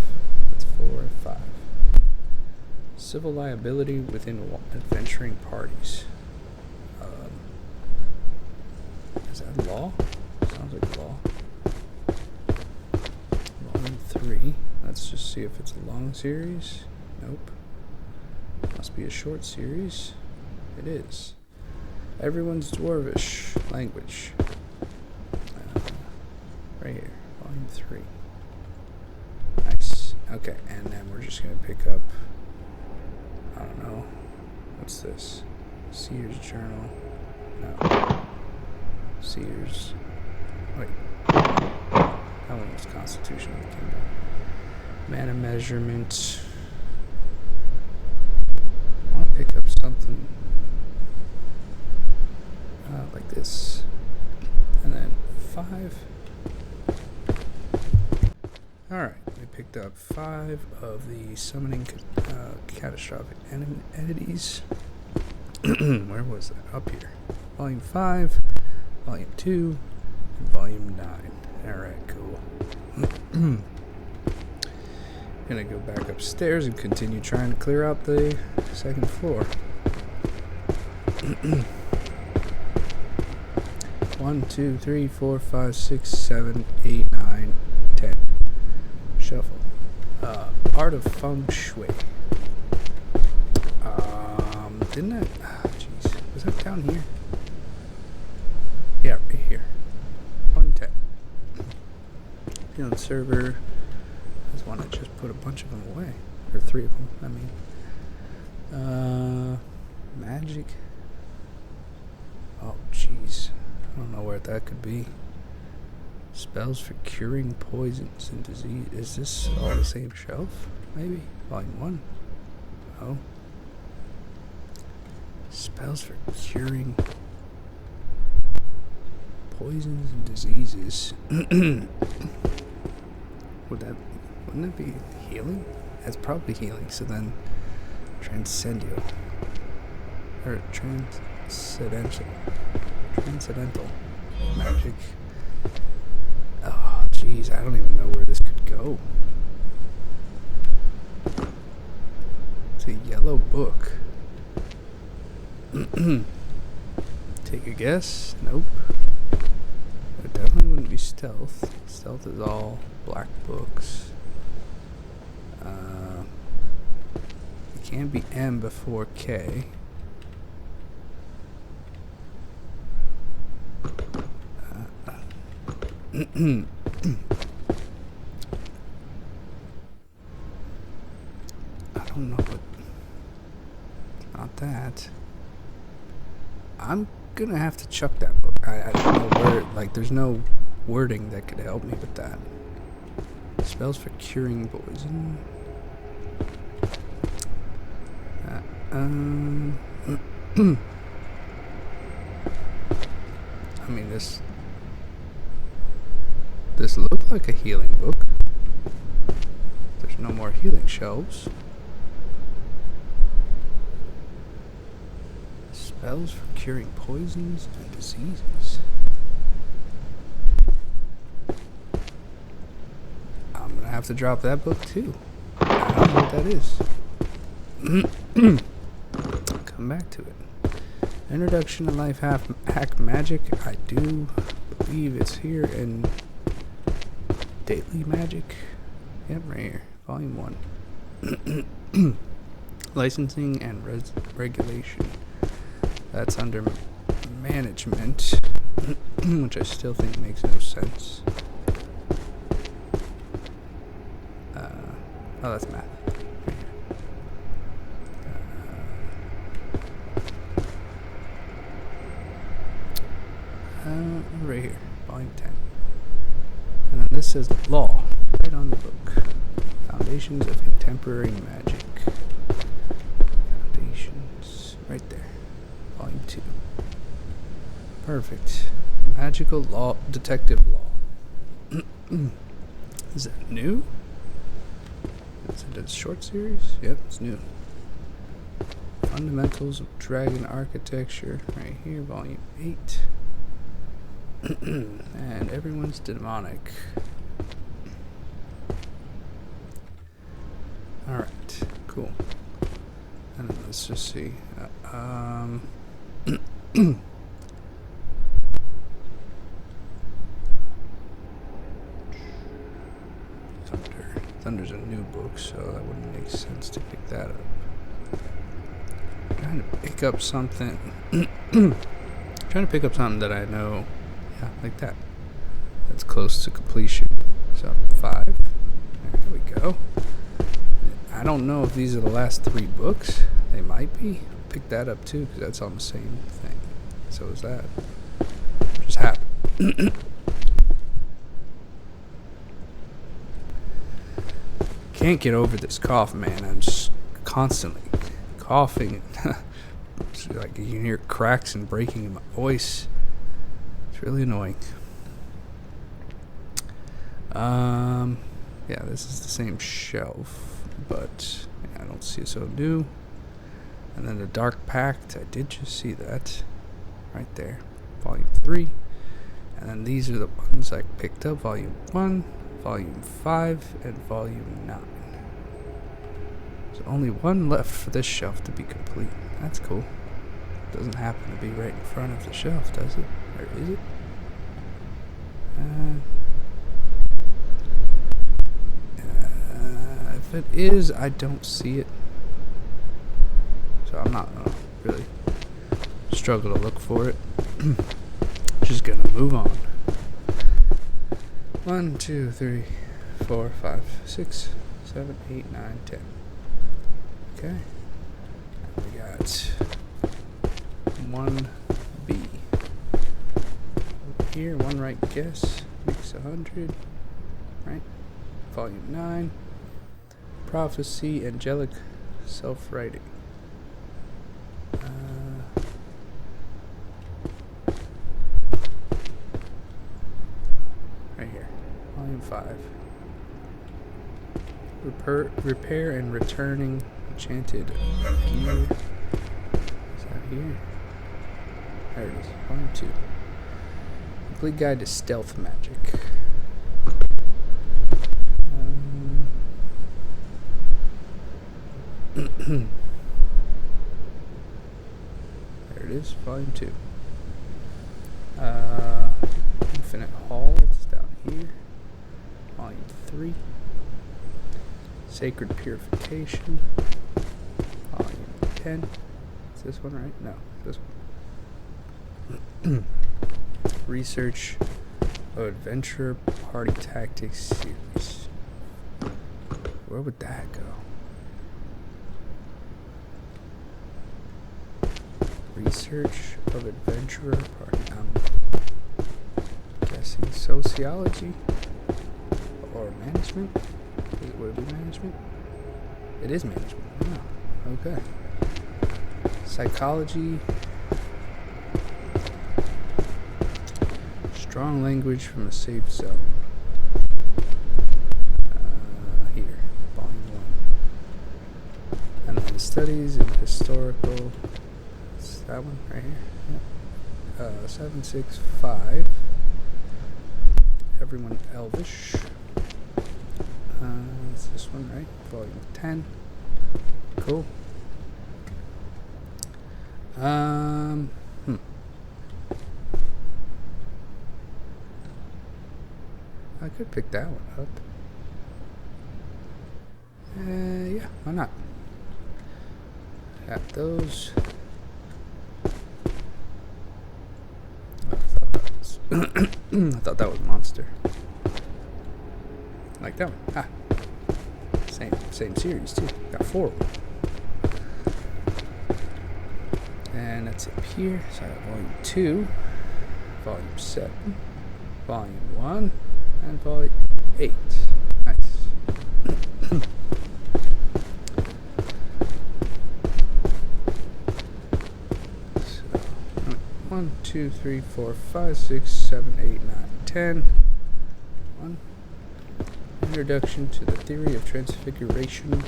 That's 4.5. Civil liability within adventuring parties. Is that law? Sounds like law. Volume 3. Let's just see if it's a long series. Nope. Must be a short series. It is. Everyone's Dwarvish language. Right here. Volume 3. Nice. Okay, and then we're just going to pick up, I don't know. What's this? Seer's Journal. No. Seers. Wait. That one was Constitution of the Kingdom. Mana measurement. I want to pick up something like this. And then 5. Alright, we picked up 5 of the summoning catastrophic entities. Where was that? Up here. Volume 5. Volume 2, and Volume 9. Alright, cool. Gonna go back upstairs and continue trying to clear out the second floor. 1, 2, 3, 4, 5, 6, 7, 8, 9, 10. Shuffle. Art of Feng Shui. Didn't that... jeez. Was that down here? Yeah, right here. Volume 10. Be on the server. I just want to just put a bunch of them away. Or 3 of them, I mean. Magic. Oh, jeez. I don't know where that could be. Spells for curing poisons and disease. Is this all the same shelf? Maybe? Volume 1. Oh. Spells for curing poisons and diseases. Wouldn't it be healing? That's probably healing. So then, transcendental or transcendental magic. Oh, jeez, I don't even know where this could go. It's a yellow book. Take a guess? Nope. It definitely wouldn't be stealth. Stealth is all black books. It can't be M before K. I don't know what. Not that. I'm gonna have to chuck that book. I don't know where. Like, there's no wording that could help me with that. Spells for curing poison. I mean, this looked like a healing book. There's no more healing shelves. Spells for curing poisons and diseases. I'm gonna have to drop that book too. I don't know what that is. Come back to it. Introduction to Life Hack Magic. I do believe it's here in Daily Magic. Yep, right here. Volume 1. Licensing and regulation. That's under management, which I still think makes no sense. Oh, that's math. Right here, volume 10. And then this says law, right on the book. Foundations of Contemporary Magic. Foundations, right there. Volume 2. Perfect. Magical law, detective law. Is that new? Is it a short series? Yep, it's new. Fundamentals of Dragon Architecture, right here, volume 8. And everyone's demonic. Alright, cool. And then let's just see. Thunder's a new book, so that wouldn't make sense to pick that up. Trying to pick up something. Trying to pick up something that I know. Yeah, like that. That's close to completion. So 5. There we go. I don't know if these are the last 3 books. They might be. Pick that up too, because that's on the same thing. So is that. Just happened. Can't get over this cough, man. I'm just constantly coughing. It's like you can hear cracks and breaking in my voice. It's really annoying. Yeah, this is the same shelf, but I don't see it so new. And then the Dark Pact, I did just see that right there, volume 3. And then these are the ones I picked up, volume 1, volume 5, and volume 9. There's only one left for this shelf to be complete. That's cool. Doesn't happen to be right in front of the shelf, does it? Or is it? If it is, I don't see it. So I'm not gonna really struggle to look for it. Just gonna move on. 1, 2, 3, 4, 5, 6, 7, 8, 9, 10. Okay. We got 1B. Over here, one right guess. Makes 100. Right? Volume 9. Prophecy, Angelic Self-Writing. Right here. Volume 5. Repair and Returning Enchanted Gear. Is that here? There it is. Volume 2. Complete Guide to Stealth Magic. There it is, volume 2. Infinite Hall, it's down here. Volume 3. Sacred Purification. Volume 10. Is this one right? No, this one. Research of Adventure Party Tactics Series. Where would that go? Research of Adventurer Party. I'm guessing sociology or management. Would it be management? It is management. Oh, okay. Psychology. Strong language from a safe zone. Here, volume 1. And then studies in historical. It's that one right here. Yep. 765. Everyone Elvish. It's this one, right? Volume 10. Cool. I could pick that one up. Yeah, why not? Got those. I thought that was Monster. Like that one. Ah. Same series too. Got 4 of them. And that's up here. So I got volume 2, volume 7, volume 1, and volume 8. Nice. So 1, 2, 3, 4, 5, 6, 7, 8, 9, 10. 1. Introduction to the Theory of Transfiguration.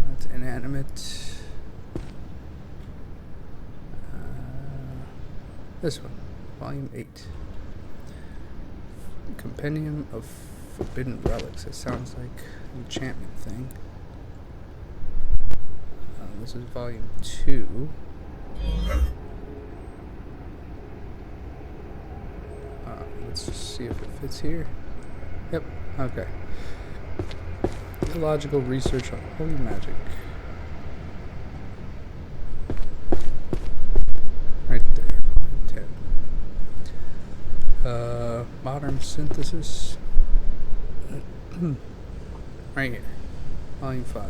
That's inanimate. This one, volume 8. Compendium of Forbidden Relics. It sounds like an enchantment thing. This is volume 2. Let's just see if it fits here. Yep, okay. Theological research on holy magic. Right there, volume 10. Modern synthesis. Right here, volume 5.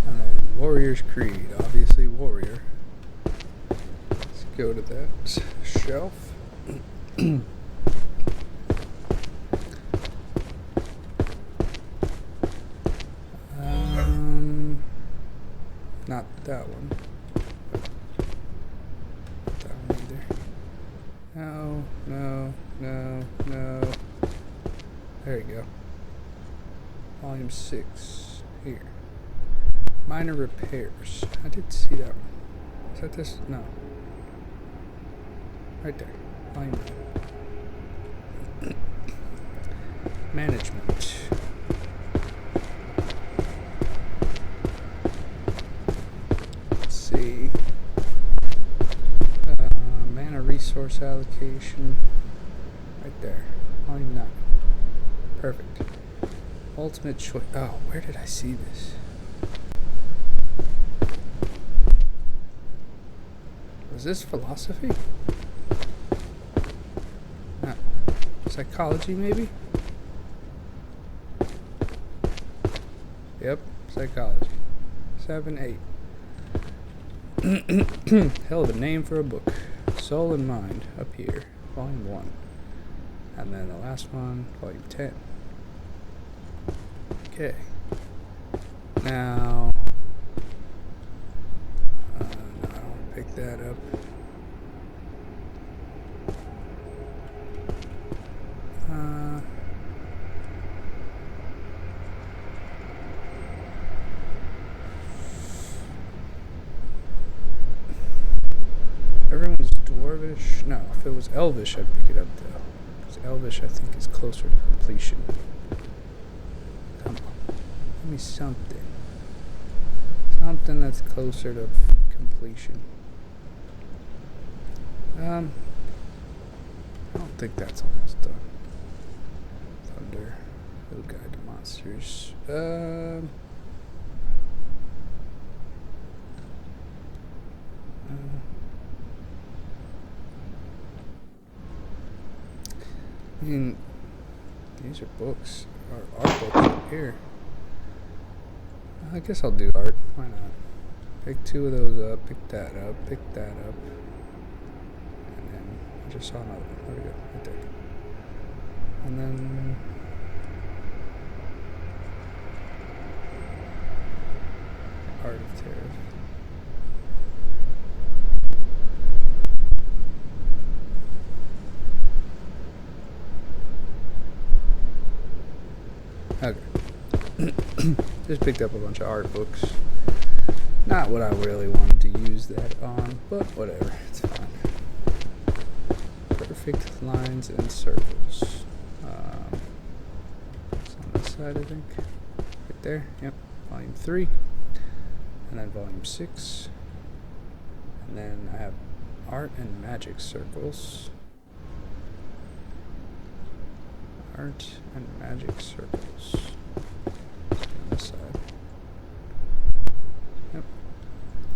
And then Warrior's Creed, obviously warrior. Let's go to that shelf. Not that one. Not that one either. No. There you go. Volume 6. Here. Minor repairs. I did see that one. Is that this? No. Right there. Volume 9. Management. Let's see. Mana resource allocation. Right there. Volume 9. Perfect. Ultimate choice. Oh, where did I see this? Was this philosophy? No. Psychology, maybe? Yep, psychology. 7, 8. Hell of a name for a book. Soul and Mind, up here. Volume 1. And then the last one, volume 10. Okay. Now, no, I don't want to pick that up. Everyone's dwarvish. No, if it was elvish, I'd pick it up though. Because elvish, I think, is closer to completion. Come on, give me something. Something that's closer to completion. I don't think that's almost done. Thunder, Field Guide to Monsters. I mean, these are books, or art books up here. I guess I'll do art. Why not? Pick 2 of those up, pick that up, pick that up. And then I just saw another one. There we go, right there. And then Art of Terror. Okay. Just picked up a bunch of art books. Not what I really wanted to use that on, but whatever, it's fine. Perfect lines and circles. It's on this side, I think. Right there, yep. Volume 3. And then volume 6. And then I have art and magic circles. Art and magic circles. On this side. Yep.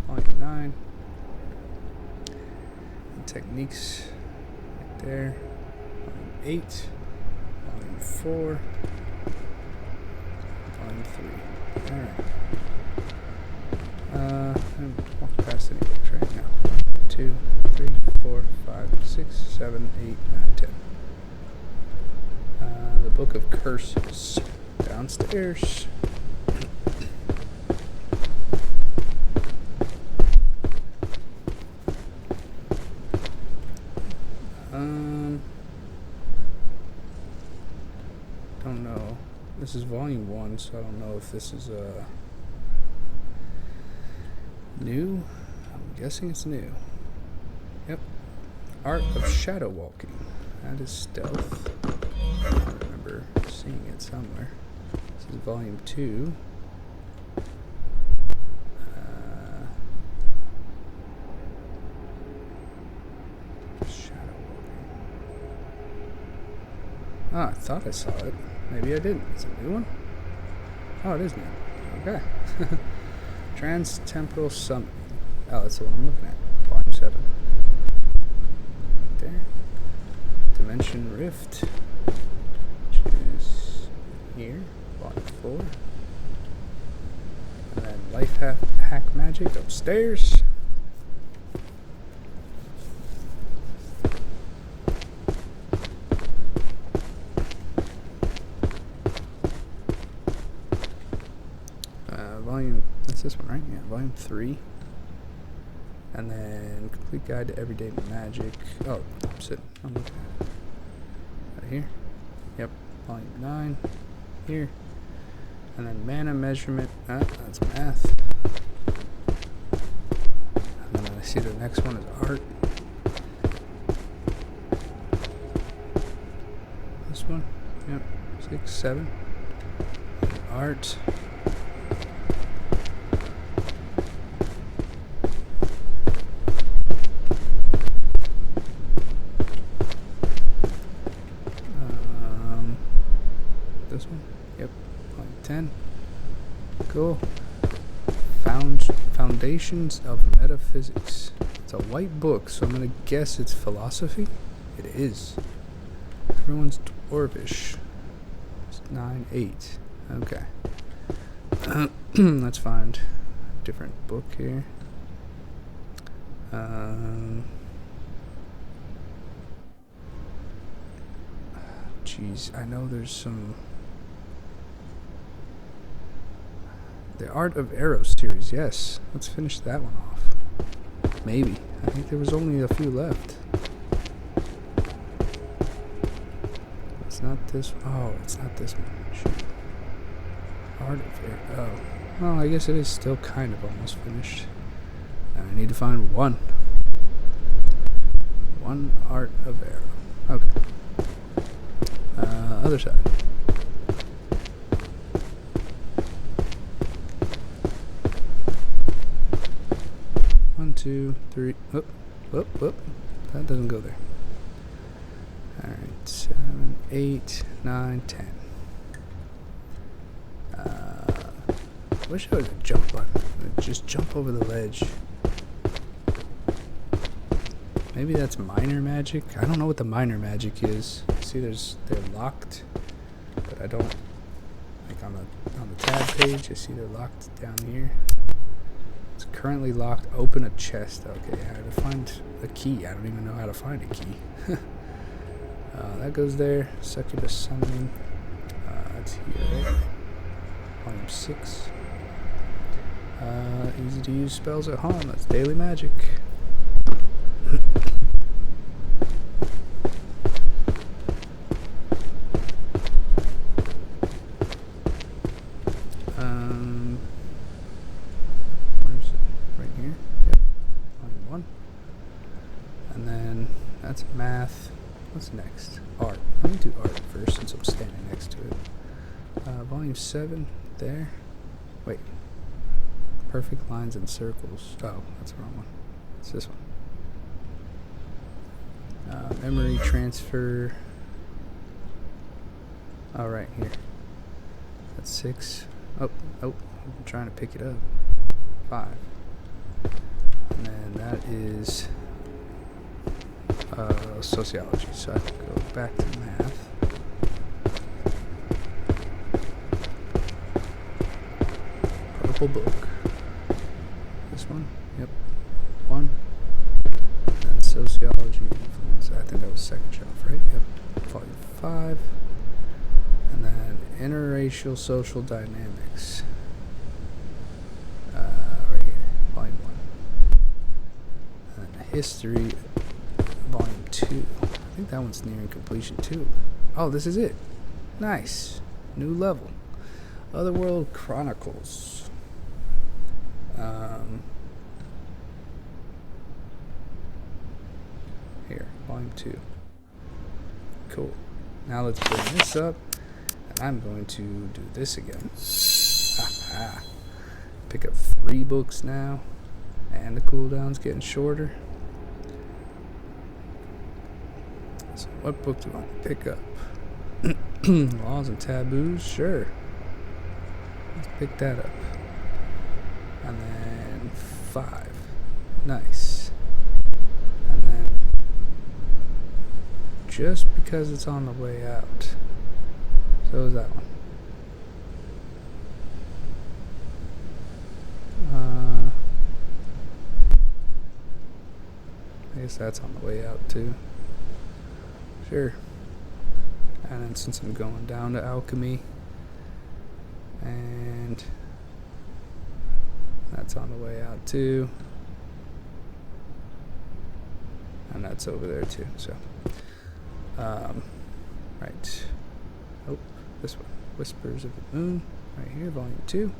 Volume 9. And techniques right there. Volume 8. Volume 4. Volume 3. Alright. I'm walking past any books right now. 1, 2, 3, 4, 5, 6, 7, 8, 9, 10. The Book of Curses. Downstairs. Don't know. This is volume 1, so I don't know if this is new. I'm guessing it's new. Yep. Art of Shadow Walking. That is stealth. I don't remember seeing it somewhere. This is volume 2. Shadow Walking. Ah, I thought I saw it. Maybe I didn't. It's a new one? Oh, it is new. Okay. Trans-temporal summoning. Oh, that's the one I'm looking at. Volume 7. Right there. Dimension Rift. Which is here. Volume 4. And then Life Hack Magic upstairs. That's this one, right? Yeah, volume 3. And then Complete Guide to Everyday Magic. Oh, opposite. I'm looking at it. Right here. Yep, volume 9. Here. And then Mana Measurement. Ah, that's math. And then I see the next one is art. This one. Yep, 6, 7. Art. This one? Yep. Volume 10. Cool. Foundations of Metaphysics. It's a white book, so I'm going to guess it's philosophy. It is. Everyone's dwarvish. It's 9, 8. Okay. Let's find a different book here. Jeez, I know there's some... The Art of Arrow series, yes. Let's finish that one off. Maybe. I think there was only a few left. It's not this... Oh, it's not this one. Shoot. Art of Arrow... Oh. Well, I guess it is still kind of almost finished. Now I need to find one. One Art of Arrow. Okay. Other side. One, two, three. Whoop, whoop, whoop. That doesn't go there. Alright, 7, 8, 9, 10. I wish there was a jump button. I'd just jump over the ledge. Maybe that's minor magic. I don't know what the minor magic is. See, they're locked, but I don't. Like on the tab page, I see they're locked down here. It's currently locked. Open a chest. Okay, I had to find a key. I don't even know how to find a key. That goes there. Succubus summoning. That's here, right? Volume 6. Easy to use spells at home. That's daily magic. Where's it? Right here? Yep. Volume 1. And then that's math. What's next? Art. Let me do art first since I'm standing next to it. Volume 7. There. Wait. Perfect lines and circles. Oh, that's the wrong one. It's this one. Memory transfer. Oh, right here. That's 6. Oh, I'm trying to pick it up. 5. And then that is sociology. So I can go back to math. Purple book. This one? Yep. 1. And sociology influence. I think that was second shelf, right? Yep. Volume 5. And then interracial social dynamics. Right here. Volume 1. And then history. Volume 2. I think that one's nearing completion too. Oh, this is it. Nice. New level. Otherworld Chronicles. Here, volume 2. Cool. Now let's bring this up. And I'm going to do this again. Haha. Pick up 3 books now. And the cooldown's getting shorter. So what book do I want to pick up? Laws and Taboos? Sure. Let's pick that up. And then 5. Nice. And then just because it's on the way out. So is that one. I guess that's on the way out too. Sure. And then since I'm going down to alchemy, and that's on the way out too, and that's over there too. So, right. Oh, this one, Whispers of the Moon, right here, volume 2,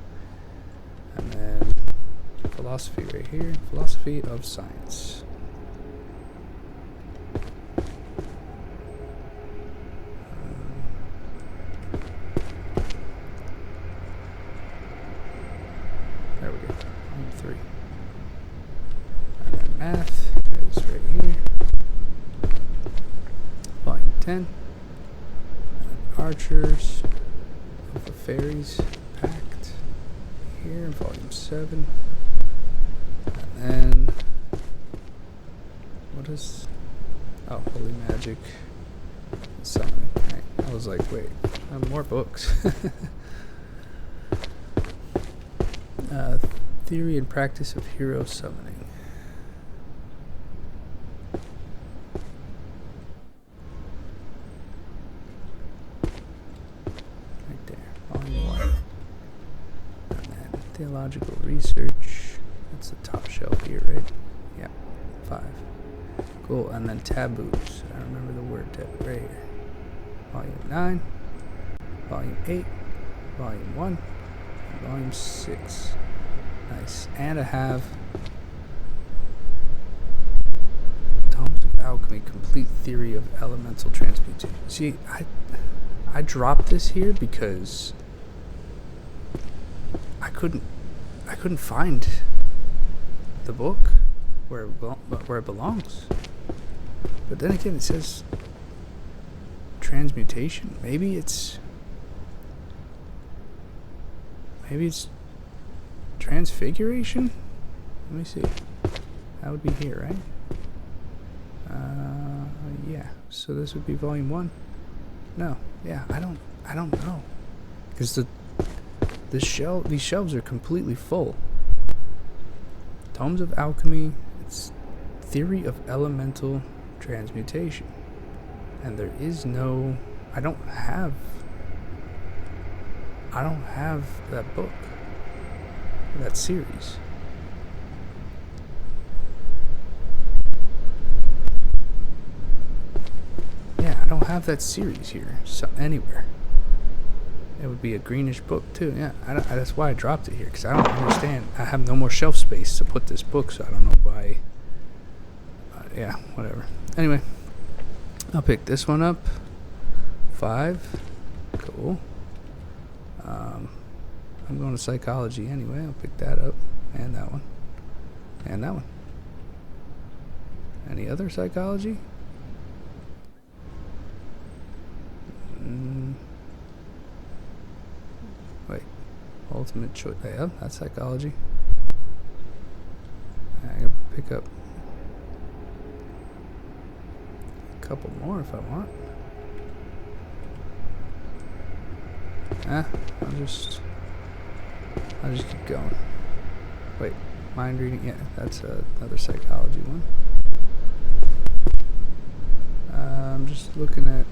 and then philosophy right here, philosophy of science. There we go. Volume 3. And then math is right here. Volume 10. And then Archers of the Fairies Pact here, volume 7. And then what is Holy Magic Summoning. Right. I was like, wait, I have more books. Theory and practice of hero summoning. Right there, volume 1. And then theological research. That's the top shelf here, right? Yeah, 5. Cool, and then taboos. I remember the word taboo right here. Volume 9, volume 8, volume 1, and volume 6. Nice. And I have Tomes of Alchemy, Complete Theory of Elemental Transmutation. See, I dropped this here because I couldn't find the book where it belongs. But then again, it says transmutation. Maybe it's transfiguration? Let me see. That would be here, right? Yeah. So this would be volume 1. No. Yeah, I don't know. Because these shelves are completely full. Tomes of Alchemy, it's Theory of Elemental Transmutation. And there is no, I don't have that book. that series. Yeah, I don't have that series here anywhere. It would be a greenish book too. Yeah, that's why I dropped it here, because I don't understand. I have no more shelf space to put this book, so I don't know why. Yeah, whatever. Anyway, I'll pick this one up. 5. Cool. I'm going to psychology anyway. I'll pick that up. And that one. And that one. Any other psychology? Wait. Ultimate choice. Yeah, that's psychology. I gotta pick up a couple more if I want. I'll just keep going. Wait, mind reading? Yeah, that's another psychology one. I'm just looking at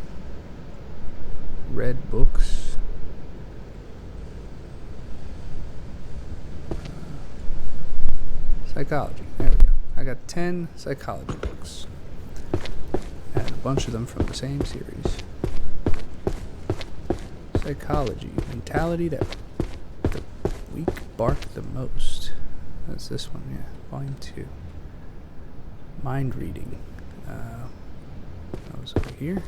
red books. Psychology. There we go. I got 10 psychology books. And a bunch of them from the same series. Psychology. Mentality that the weak bark the most. That's this one, yeah. Volume 2. Mind reading. That was over here.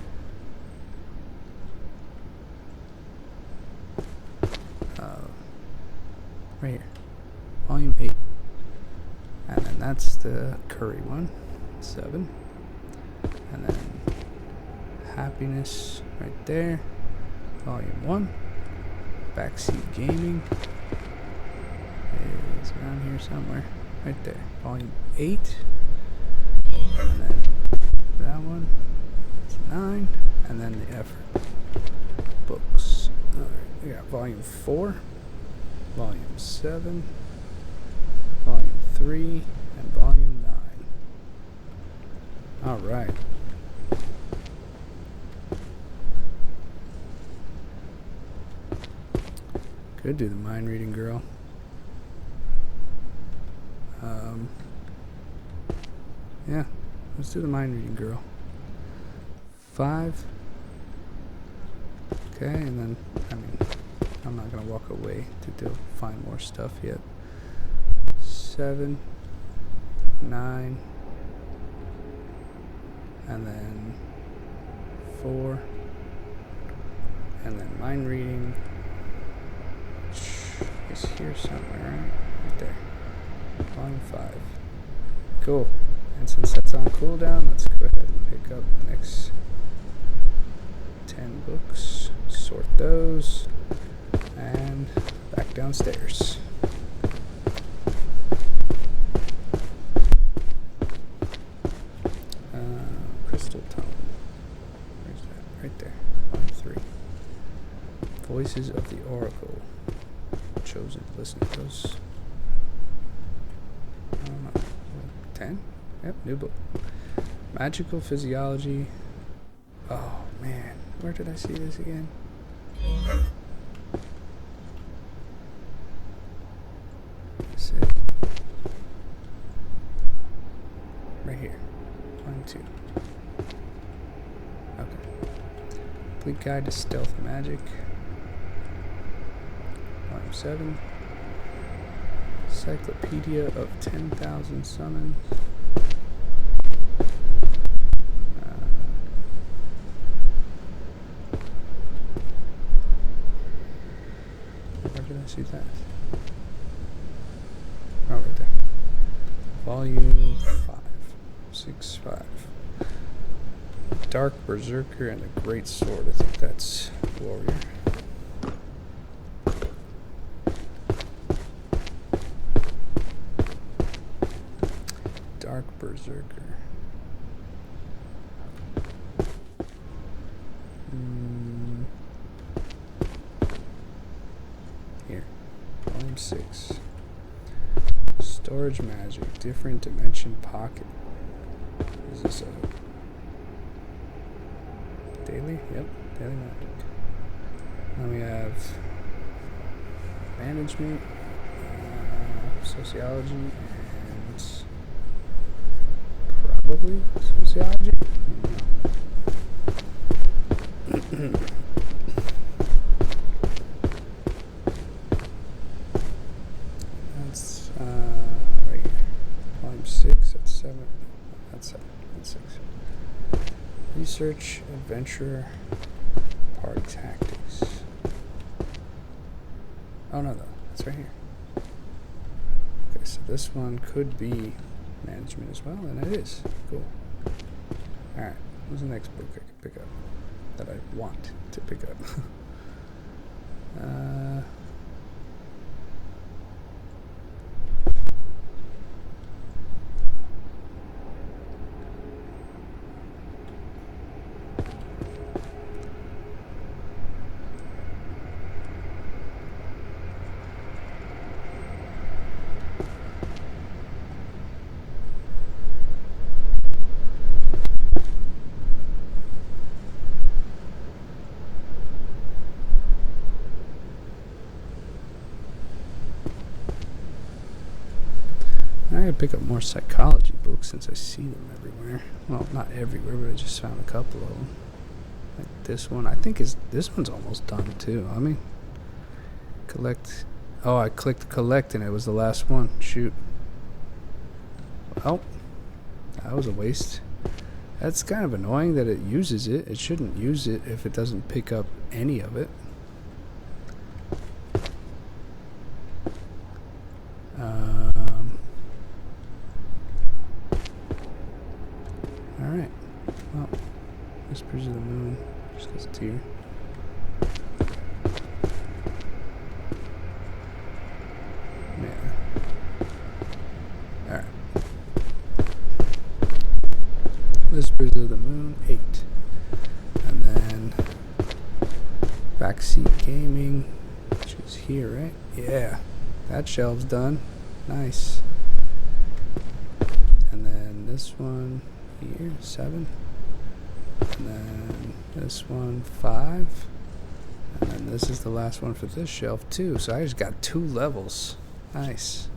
Right here. Volume 8. And then that's the curry one. 7. And then happiness right there. Volume 1. Backseat gaming is around here somewhere. Right there. Volume 8. And then that one. It's 9. And then the effort books. Alright, we got volume 4. Volume 7. Volume 3. And volume 9. Alright. Could do the mind reading girl. Yeah, let's do the mind reading girl. 5. Okay, and then, I'm not going to walk away to find more stuff yet. 7, 9, and then 4, and then mind reading is here somewhere, right there. Volume 5. Cool. And since that's on cooldown, let's go ahead and pick up the next 10 books, sort those, and back downstairs. Crystal Tome. Where's that? Right there. Volume 3. Voices of the Oracle. Chosen. Listen to those. 10? Yep, new book. Magical Physiology. Oh, man. Where did I see this again? Let's see. Right here. 1, 2. Okay. Complete Guide to Stealth Magic. Volume 7. Encyclopedia of 10,000 Summons. Where did I see that? Oh, right there. Volume 5. 6, 5. Dark Berserker and a Great Sword. I think that's Warrior. Dark Berserker. Here. Volume 6. Storage Magic. Different Dimension Pocket. Is this a daily? Yep. Daily Magic. Then we have Management. sociology and probably sociology. I don't know. That's right here. Volume 6. That's 7. That's 7. That's 6. Research, adventure, party tactics. Oh no, that's right here. Okay, so this one could be management as well, and it is. Cool. Alright, what's the next book I can pick up that I want to pick up? I gotta pick up more psychology books since I see them everywhere. Well, not everywhere, but I just found a couple of them. Like this one, I think this one's almost done too. I mean, collect. Oh, I clicked collect and it was the last one. Shoot. Oh, that was a waste. That's kind of annoying that it uses it. It shouldn't use it if it doesn't pick up any of it. Alright. Well, Whispers of the Moon. Just because it's here. Yeah. Alright. Whispers of the Moon, 8. And then Backseat Gaming, which is here, right? Yeah. That shelf's done. Nice. And then this one here, 7. And then this one, 5. And then this is the last one for this shelf too. So I just got 2 levels. Nice.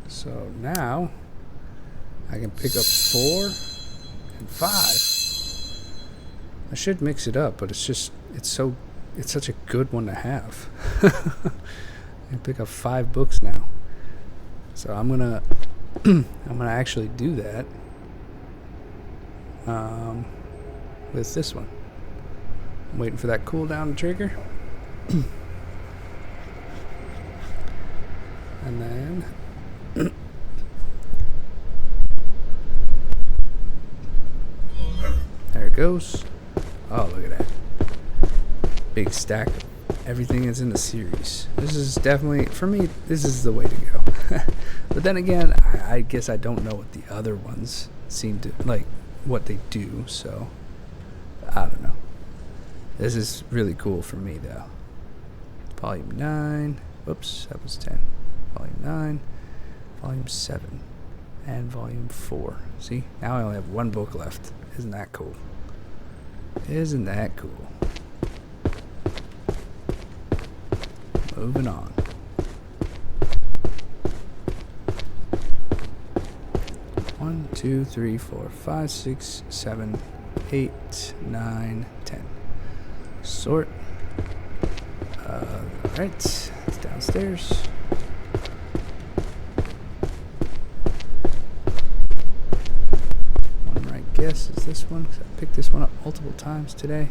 So now I can pick up 4 and 5. I should mix it up, but it's such a good one to have. I can pick up 5 books now. So I'm gonna actually do that with this one. I'm waiting for that cooldown to trigger. And then there it goes. Oh, look at that. Big stack of everything that's in the series. This is definitely, for me, this is the way to go. But then again, I guess I don't know what the other ones seem to, like, what they do, so I don't know. This is really cool for me, though. Volume 9. Whoops, that was 10. Volume 9. Volume 7. And Volume 4. See? Now I only have 1 book left. Isn't that cool? Isn't that cool? Moving on. 1, 2, 3, 4, 5, 6, 7, 8, 9, 10. Sort. Alright, it's downstairs. One right guess is this one, because I picked this one up multiple times today,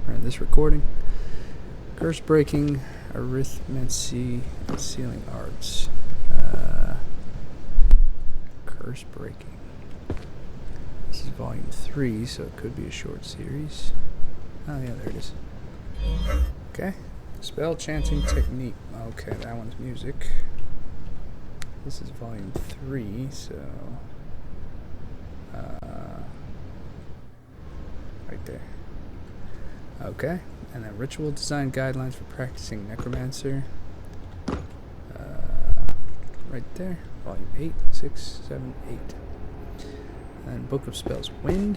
or in this recording. Curse breaking, arithmancy, and sealing arts. Curse breaking. This is volume 3, so it could be a short series. Oh yeah, there it is. Okay. Spell chanting technique. Okay, that one's music. This is volume 3, so right there. Okay, and then ritual design guidelines for practicing necromancer. Right there, volume 8, 6, 7, 8. And Book of Spells, Wind.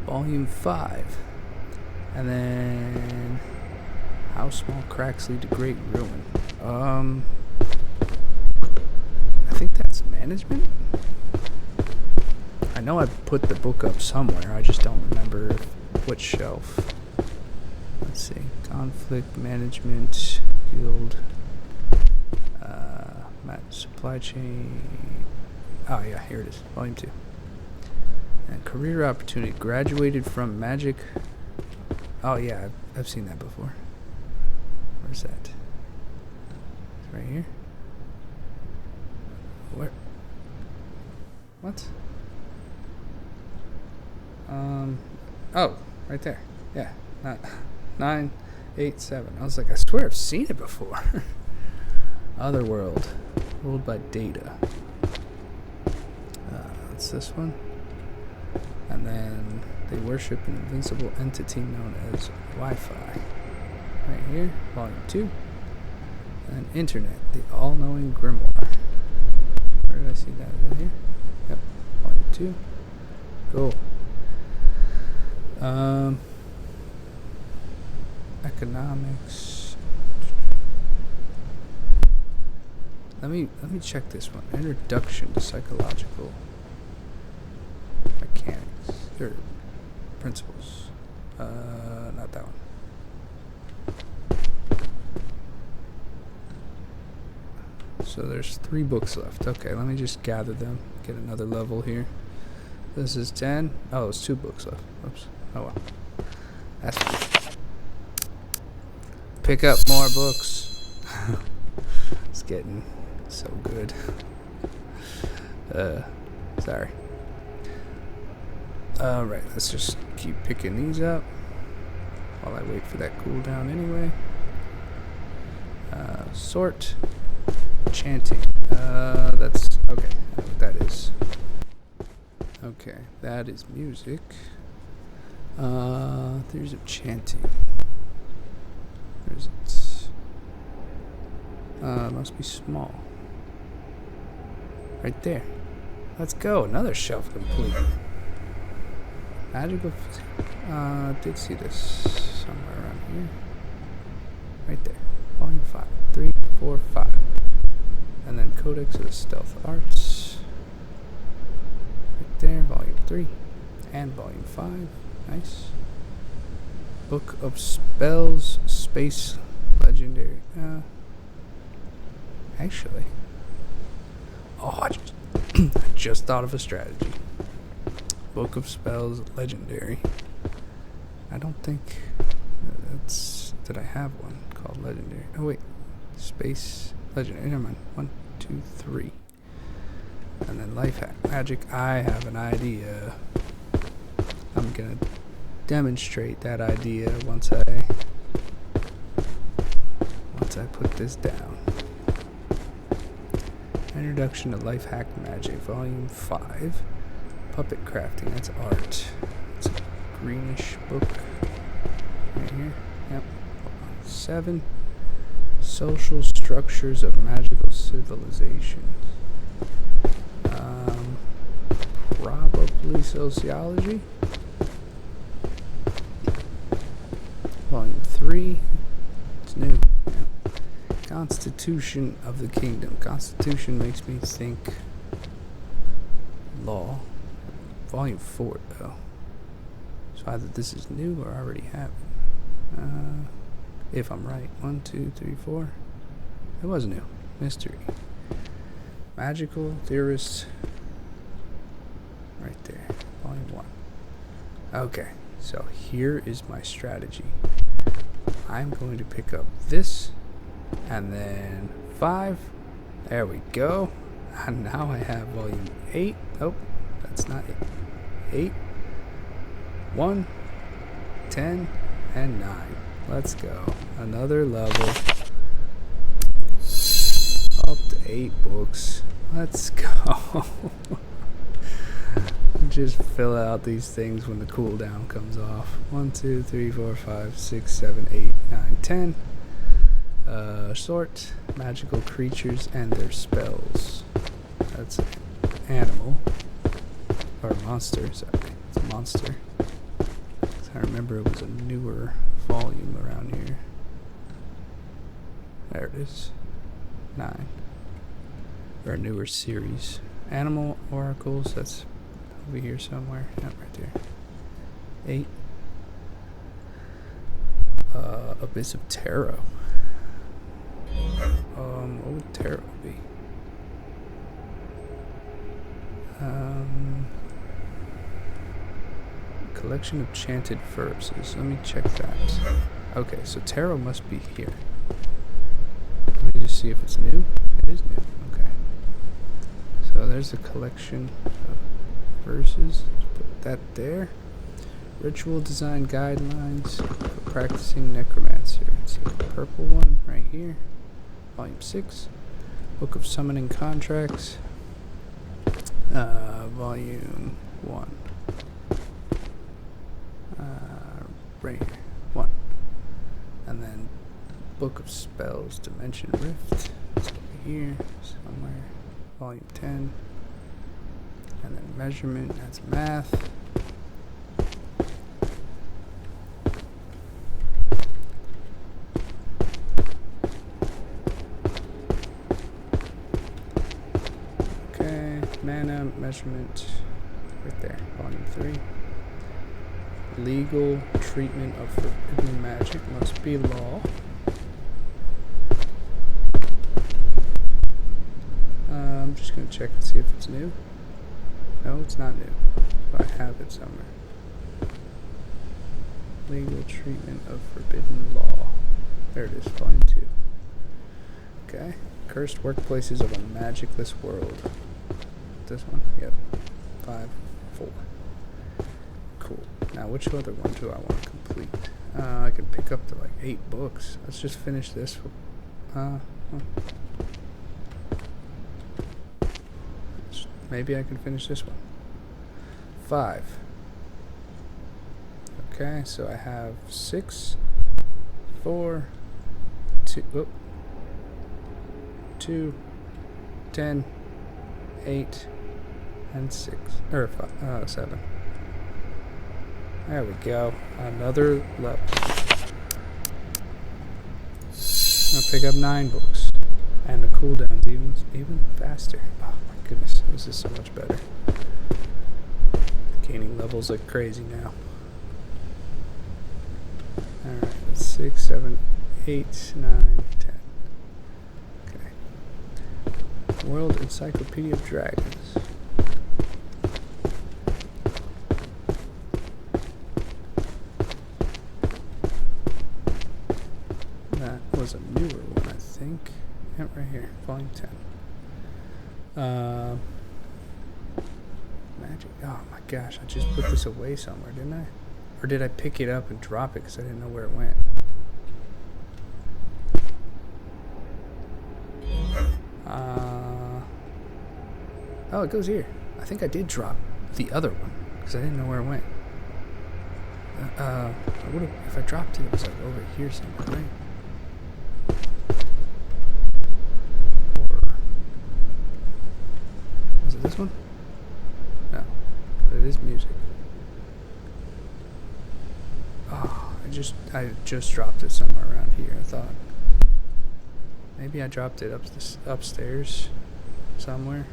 Volume 5. And then How small cracks lead to great ruin. I think that's management? I know I put the book up somewhere, I just don't remember which shelf. Let's see. Conflict management, guild, supply chain. Oh yeah, here it is. Volume 2. And career opportunity. Graduated from magic. Oh yeah, I've seen that before. Where's that? It's right here. Where? What? Oh, right there. Yeah. 987. I was like, I swear I've seen it before. Otherworld. Ruled by data. It's this one. And then they worship an invincible entity known as Wi-Fi. Right here. Volume 2. And Internet. The all-knowing grimoire. Where did I see that? Is that here? Yep. Volume 2. Cool. Economics. Let me check this one. Introduction to psychological mechanics or principles. Not that one. So there's 3 books left. Okay, let me just gather them. Get another level here. This is 10. Oh, there's 2 books left. Oops. Oh well. That's fine. Pick up more books. It's getting so good. Sorry. Alright, let's just keep picking these up while I wait for that cooldown anyway. Sort. Chanting. That's okay. I know what that is. Okay, that is music. There's a chanting. Where is it? Must be small. Right there. Let's go. Another shelf complete. Magical. Did see this somewhere around here. Right there. Volume 5. 3, 4, 5. And then Codex of the Stealth Arts. Right there. Volume 3. And Volume 5. Nice. Book of Spells. Space Legendary. Actually. Oh, I just thought of a strategy. Book of Spells Legendary. I don't think that's... Did I have one called Legendary? Oh wait. Space Legendary. Never mind. 1, 2, 3. And then Life Hack Magic. I have an idea. I'm gonna demonstrate that idea once I put this down. Introduction to Life Hack Magic, Volume 5. Puppet Crafting, that's art. It's a greenish book. Right here. Yep. 7. Social Structures of Magical Civilizations. Probably Sociology. Volume 3. It's new. Yeah. Constitution of the Kingdom. Constitution makes me think law. Volume 4 though. So either this is new or I already have it. If I'm right. 1, 2, 3, 4. It was new. Mystery. Magical Theorists. Right there. Volume 1. Okay. So here is my strategy. I'm going to pick up this. And then 5. There we go. And now I have Volume 8. Oh, that's not it. 8. 1. 10. And 9. Let's go. Another level. Up to 8 books. Let's go. Just fill out these things when the cooldown comes off. 1, 2, 3, 4, 5, 6, 7, 8, 9, 10. Sort magical creatures and their spells. That's an animal. Or a monster, sorry. It's a monster. I remember it was a newer volume around here. There it is. 9. Or a newer series. Animal oracles, that's over here somewhere. Yep, right there. 8. Abyss of Tarot. What would tarot be? Collection of chanted verses. Let me check that. Okay, so tarot must be here. Let me just see if it's new. It is new. Okay. So there's a collection of verses. Put that there. Ritual design guidelines for practicing necromancy. It's a purple one right here. Volume 6. Book of Summoning Contracts. Volume 1. Right here. 1. And then Book of Spells, Dimension Rift. It's over here somewhere. Volume 10. And then Measurement, that's Math. Okay, Mana, Measurement, right there. Volume 3. Legal treatment of forbidden magic must be law. I'm just going to check and see if it's new. No, it's not new. So I have it somewhere. Legal treatment of forbidden law. There it is, volume 2. Okay. Cursed workplaces of a magicless world. This one? Yep. 5, 4. Cool. Now, which other one do I want to complete? I can pick up to like 8 books. Let's just finish this. Maybe I can finish this one. 5. Okay, so I have 6, 4, 2, 10, 8, and 6. Or 5, 7. There we go. Another level. I'll pick up 9 books. And the cooldown's even faster. Oh my goodness, this is so much better. Gaining levels like crazy now. Alright, 6, 7, 8, 9, 10. Okay. World Encyclopedia of Dragons. That was a newer one, I think. Yep, right here, volume 10. Magic. Oh my gosh, I just put this away somewhere, didn't I? Or did I pick it up and drop it because I didn't know where it went? Oh, it goes here. I think I did drop the other one because I didn't know where it went. I would have, if I dropped it, it was like over here somewhere, right? Was it this one? No, but it is music. Oh, I just dropped it somewhere around here. I thought maybe I dropped it upstairs somewhere.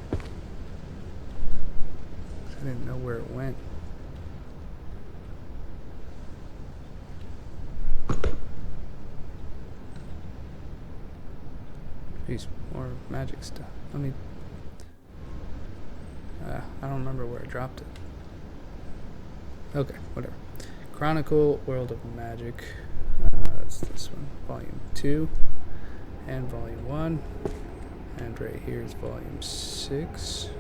I didn't know where it went. Jeez, more magic stuff. Let me. I don't remember where I dropped it. Okay, whatever. Chronicle, World of Magic. That's this one. Volume 2. And Volume 1. And right here is Volume 6.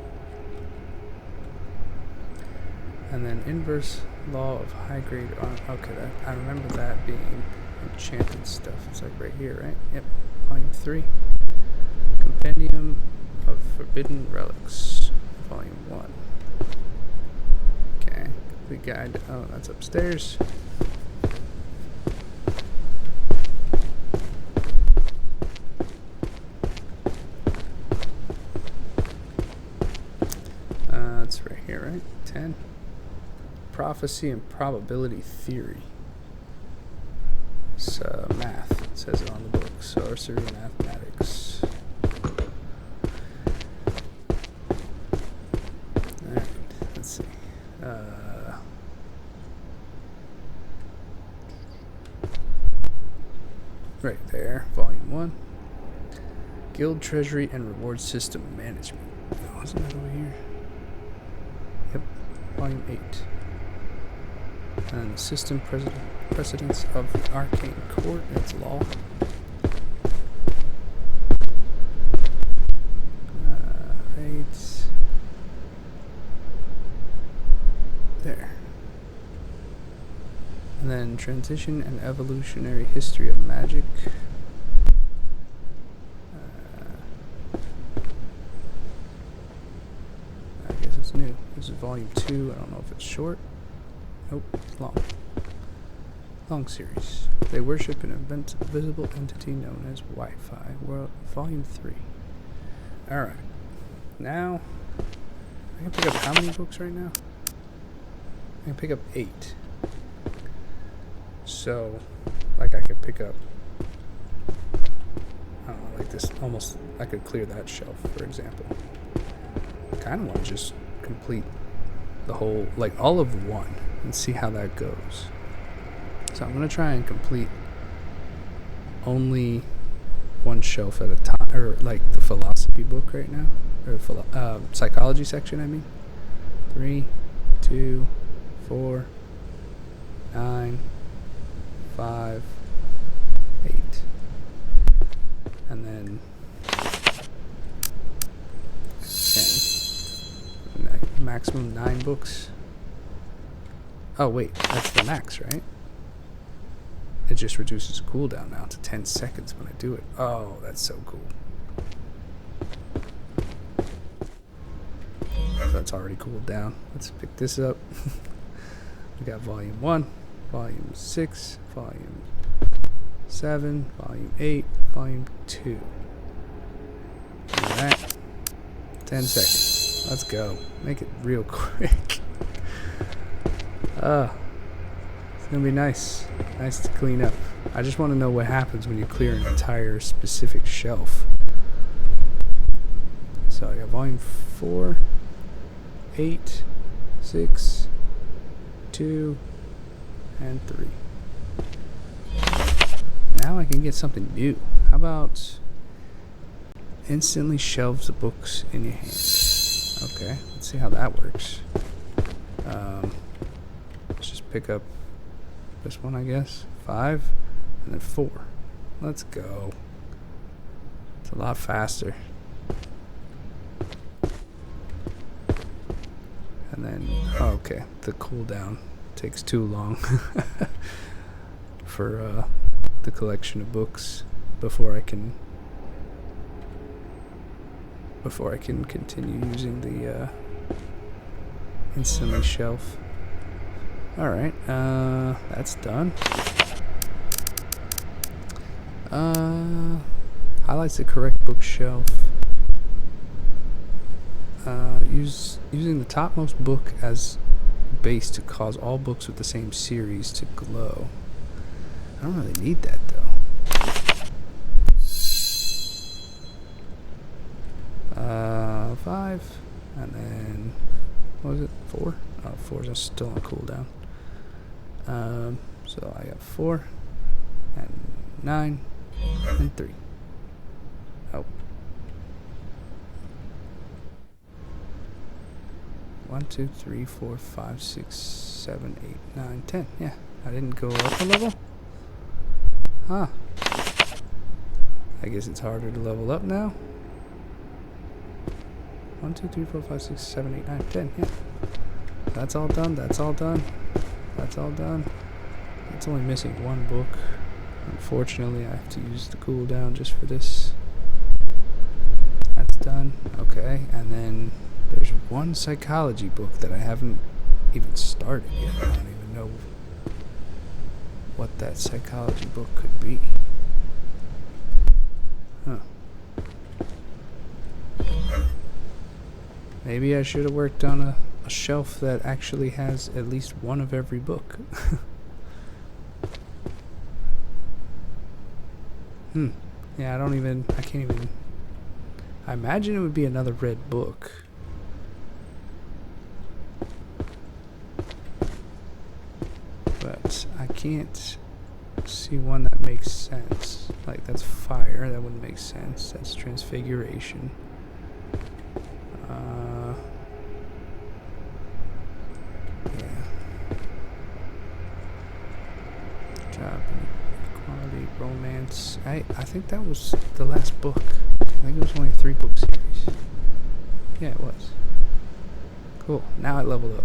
And then Inverse Law of High Grade. Okay, I remember that being enchanted stuff. It's like right here, right? Yep. Volume 3. Compendium of Forbidden Relics. Volume 1. Okay. Complete guide. Oh, that's upstairs. That's right here, right? 10. Prophecy and Probability Theory. Math. It says it on the book. Sorcery and mathematics. Alright, let's see. Right there, Volume 1. Guild Treasury and Reward System Management. Oh, isn't that over here? Yep, Volume 8. And the System Precedents of the Arcane Court. It's law. Right. There. And then Transition and Evolutionary History of Magic. I guess it's new. This is Volume 2. I don't know if it's short. Nope, it's long. Long series. They worship an invisible entity known as Wi-Fi. World, Volume 3. Alright. Now, I can pick up how many books right now? I can pick up 8. So, like I could pick up, I don't know, like this, almost, I could clear that shelf, for example. I kind of want to just complete the whole, like all of 1, and see how that goes. So I'm going to try and complete only 1 shelf at a time, or like the philosophy book right now, or psychology section, I mean. 3, 2, 4, 9, 5, 8. And then 10. Maximum 9 books. Oh wait, that's the max, right? It just reduces cooldown now to 10 seconds when I do it. Oh, that's so cool. So that's already cooled down. Let's pick this up. We got Volume 1, Volume 6, Volume 7, Volume 8, Volume 2. Alright. 10 seconds. Let's go. Make it real quick. It's gonna be nice. Nice to clean up. I just want to know what happens when you clear an entire specific shelf. So I got Volume 4, 8, 6, 2, and 3. Now I can get something new. How about instantly shelves the books in your hand? Okay, let's see how that works. Let's just pick up this one, I guess. 5, and then 4. Let's go. It's a lot faster. And then, oh, okay, the cooldown takes too long for the collection of books before I can continue using the instantly shelf. Alright, that's done. Highlights the correct bookshelf. Using the topmost book as base to cause all books with the same series to glow. I don't really need that though. 5, and then what was it? 4? Oh, 4 is still on cooldown. So I got 4 and 9 and 3. Oh. 1, 2, 3, 4, 5, 6, 7, 8, 9, 10. Yeah, I didn't go up a level. Huh. I guess it's harder to level up now. 1, 2, 3, 4, 5, 6, 7, 8, 9, 10. Yeah. That's all done. That's all done. That's all done. It's only missing 1 book. Unfortunately, I have to use the cooldown just for this. That's done. Okay, and then there's 1 psychology book that I haven't even started yet. I don't even know what that psychology book could be. Huh. Maybe I should have worked on a shelf that actually has at least 1 of every book. Yeah, I can't even. I imagine it would be another red book. But I can't see one that makes sense. Like, that's fire. That wouldn't make sense. That's transfiguration. Yeah. Job, equality, romance. I think that was the last book. I think it was only a 3-book series. Yeah, it was. Cool. Now I leveled up.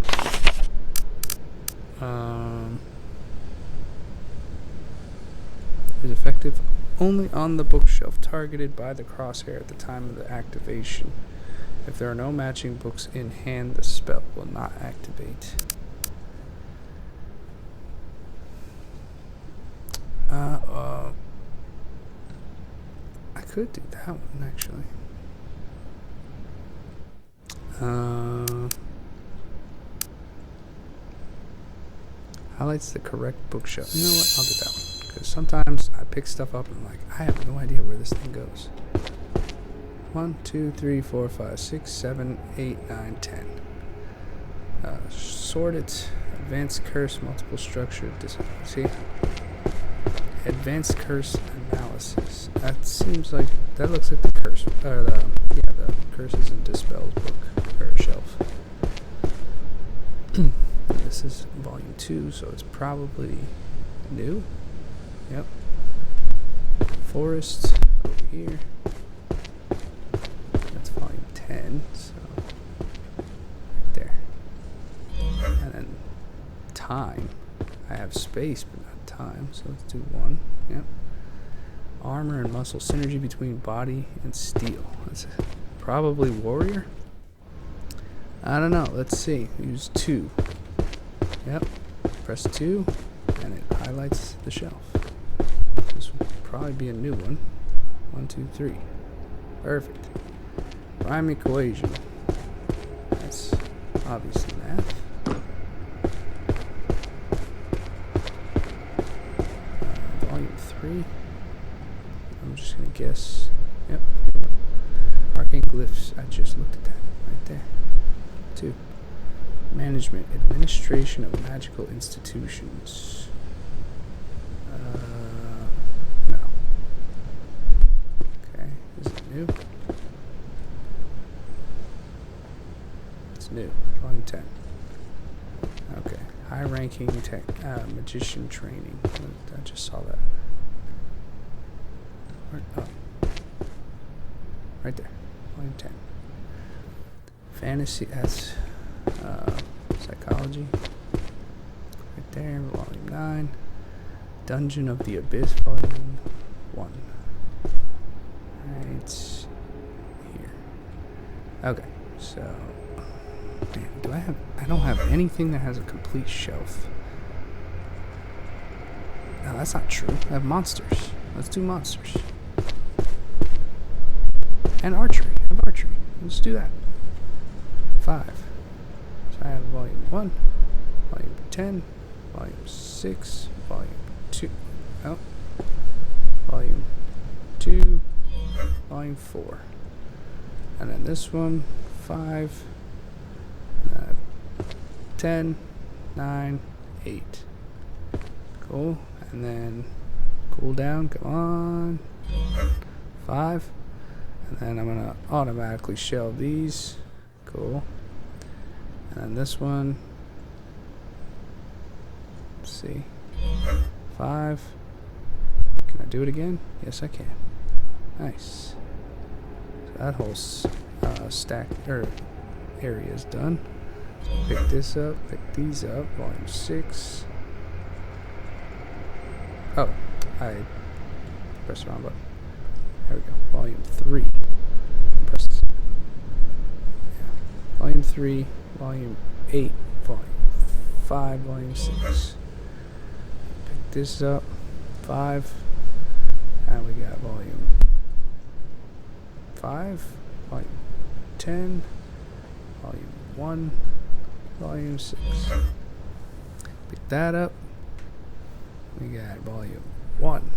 Is effective only on the bookshelf targeted by the crosshair at the time of the activation. If there are no matching books in hand, the spell will not activate. I could do that one actually. Highlights the correct bookshelf. You know what? I'll do that one. Because sometimes I pick stuff up and I'm like, I have no idea where this thing goes. 1, 2, 3, 4, 5, 6, 7, 8, 9, 10. Sorted. Advanced curse, multiple structure. See? Advanced curse analysis. That seems like, that looks like the curse, or the curses and dispels book, or shelf. This is volume 2, so it's probably new. Yep. Forest over here. That's volume 10, so right there. And then time. I have space, but not time, so let's do 1. Yep. Armor and muscle synergy between body and steel. That's probably warrior. I don't know. Let's see. Use 2. Yep. Press 2, and it highlights the shelf. This will probably be a new one. 1, 2, 3. Perfect. Prime equation. That's obviously math. Volume 3. I'm just gonna guess. Yep. Arcane glyphs. I just looked at that right there. 2. Management, administration of magical institutions. No. Okay, is it new? It's new. Volume 10. Okay, high-ranking tech, magician training. I just saw that. Oh, right there. Volume 10. Fantasy. That's. Psychology. Right there, volume 9. Dungeon of the Abyss, volume 1. Right here. Okay, so man, I don't have anything that has a complete shelf. No, that's not true. I have monsters. Let's do monsters. And archery. I have archery. Let's do that. 5. I have volume 1, volume 10, volume 6, volume 2, volume 2, volume 4. And then this one, 5, 10, 9, 8. Cool. And then cool down, come on. 5. And then I'm going to automatically shelve these. Cool. And then this one, let's see, 5. Can I do it again? Yes, I can. Nice. So that whole stack or area is done. So pick this up, pick these up. Volume 6. Oh, I pressed the wrong button. There we go. Volume 3. Press. Yeah. Volume 3. Volume 8, volume 5, volume 6. Pick this up, 5. And we got volume 5, volume 10, volume 1, volume 6. Pick that up. We got volume 1,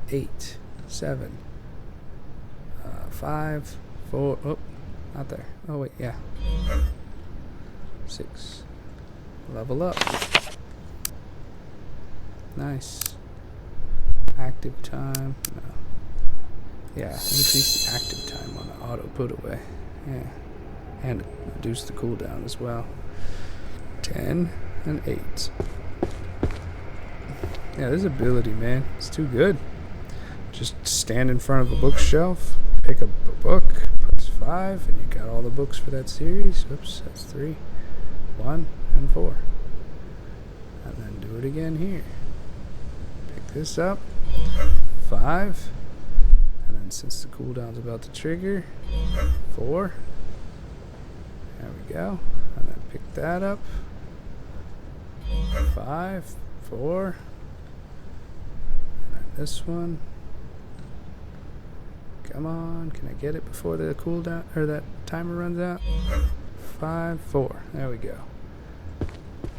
8, 7, 5, 4, oh, not there. Oh wait, yeah. 6. Level up. Nice. Active time. No. Yeah, increase the active time on the auto put away. Yeah. And reduce the cooldown as well. 10 and 8. Yeah, this ability, man, it's too good. Just stand in front of a bookshelf, pick up a book, press 5, and you got all the books for that series. Oops, that's 3, 1, and 4. And then do it again here. Pick this up, 5, and then since the cooldown's about to trigger, 4. There we go. And then pick that up, 5, 4. And then this one. Come on, can I get it before the cooldown or that timer runs out? 5, 4. There we go.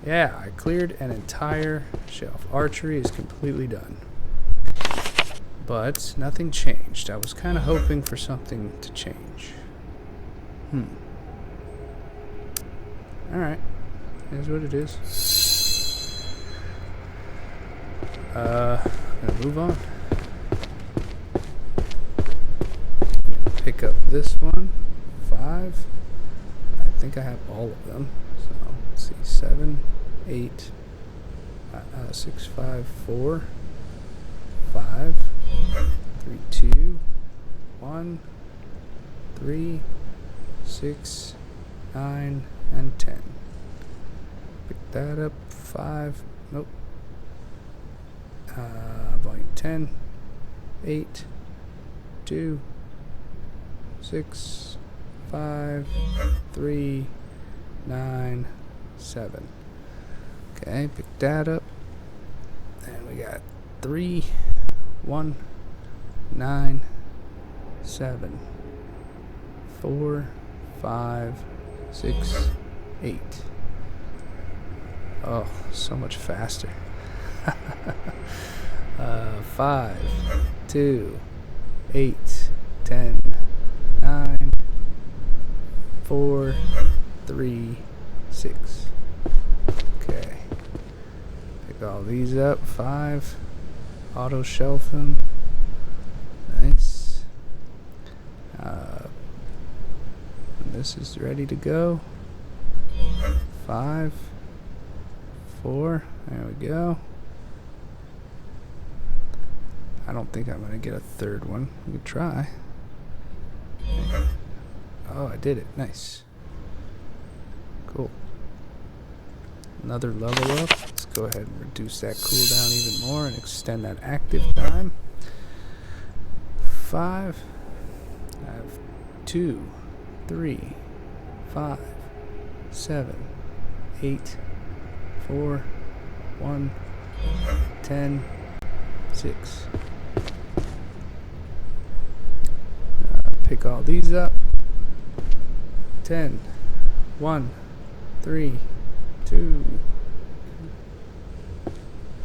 Yeah, I cleared an entire shelf. Archery is completely done. But nothing changed. I was kind of hoping for something to change. Alright. Here's what it is. Gonna move on. Pick up this one. 5. I think I have all of them. So let's see. 7, 8, 6, 5, 4, 5, 3, 2, 1, 3, 6, 9, and 10. Pick that up. 5. Nope. Volume 10, 8, 2, 6, 5, 3, 9, 7. Okay, pick that up. And we got 3, 1, 9, 7, 4, 5, 6, 8. Oh, so much faster. 5, 2, 8, 10, 9, 4, 3, 6. Okay. Pick all these up. 5. Auto shelf them. Nice. And this is ready to go. 5, 4. There we go. I don't think I'm going to get a third one. We could try. Oh, I did it. Nice. Cool. Another level up. Let's go ahead and reduce that cooldown even more and extend that active time. 5. I have 2, 3, 5, 7, 8, 4, 1, 10, 6. Pick all these up. 10, 1, 3, 2,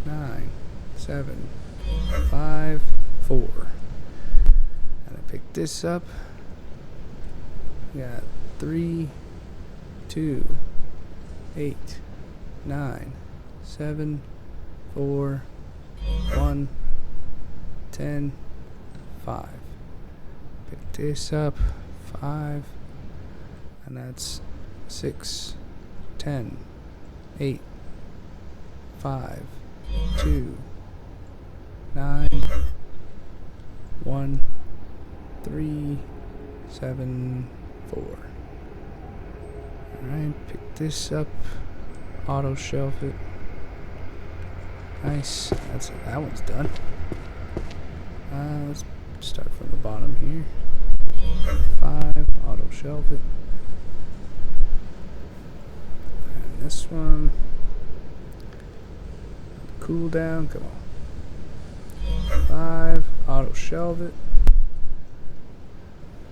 9, 7, 5, 4. And I pick this up. We got 3, 2, 8, 9, 7, 4, 1, 10, 5. Pick this up. 5. And that's 6, 10, 8, 5, 2, 9, 1, 3, 7, 4. Alright, pick this up. Auto shelf it. Nice. That one's done. Let's start from the bottom here. 5. Auto shelf it. And this one. Cooldown. Come on. 5. Auto shelve it.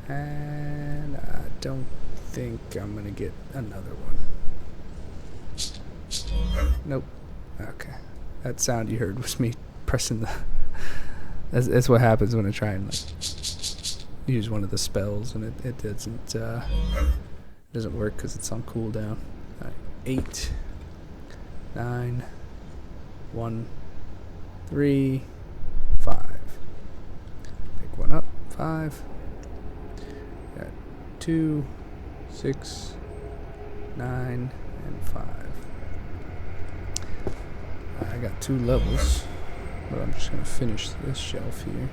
And I don't think I'm going to get another one. Nope. Okay. That sound you heard was me pressing the That's what happens when I try and like use one of the spells and it doesn't work because it's on cooldown. 8, 9, 1, 3, 5. Pick one up. 5. Got 2, 6, 9, and 5. I got 2 levels, but I'm just gonna finish this shelf here.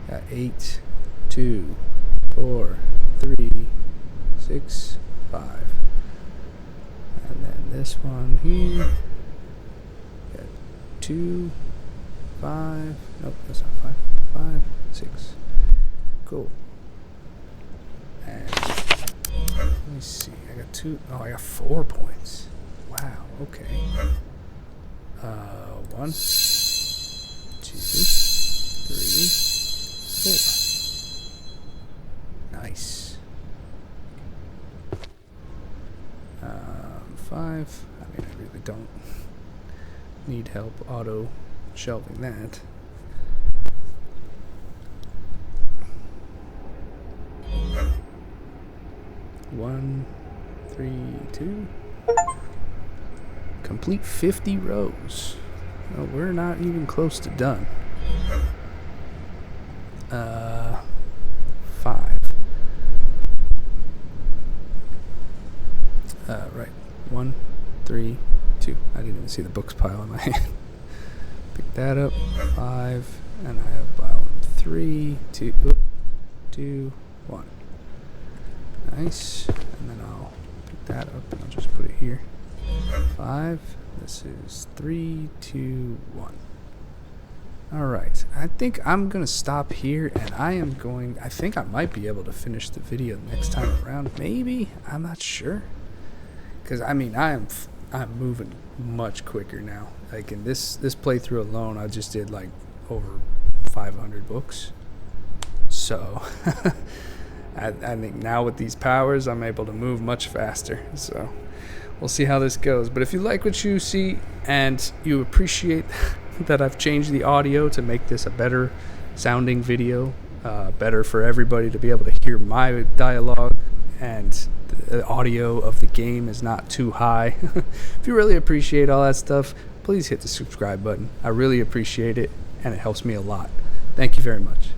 Got 8, 2, 4, 3, 6, 5. And then this one here. Got 2, 5. Nope, that's not 5. 5, 6. Cool. And let me see. I got 2. Oh, I got 4 points. Wow. Okay. 1, 2, 3, 4. Nice. 5. I mean, I really don't need help auto shelving that. One, 3, 2. Complete 50 rows. Well, we're not even close to done. 5. Right. 1, 3, 2. I didn't even see the books pile in my hand. Pick that up. 5. And I have about 3, 2, 2, 1. Nice. And then I'll pick that up and I'll just put it here. 5. This is 3, 2, 1. Alright. I think I'm going to stop here and I think I might be able to finish the video next time around. Maybe. I'm not sure. Because, I mean, I'm moving much quicker now. Like, in this playthrough alone, I just did, like, over 500 books. So, I think now with these powers, I'm able to move much faster. So, we'll see how this goes. But if you like what you see and you appreciate that I've changed the audio to make this a better sounding video, better for everybody to be able to hear my dialogue, and the audio of the game is not too high. If you really appreciate all that stuff, please hit the subscribe button. I really appreciate it, and it helps me a lot. Thank you very much.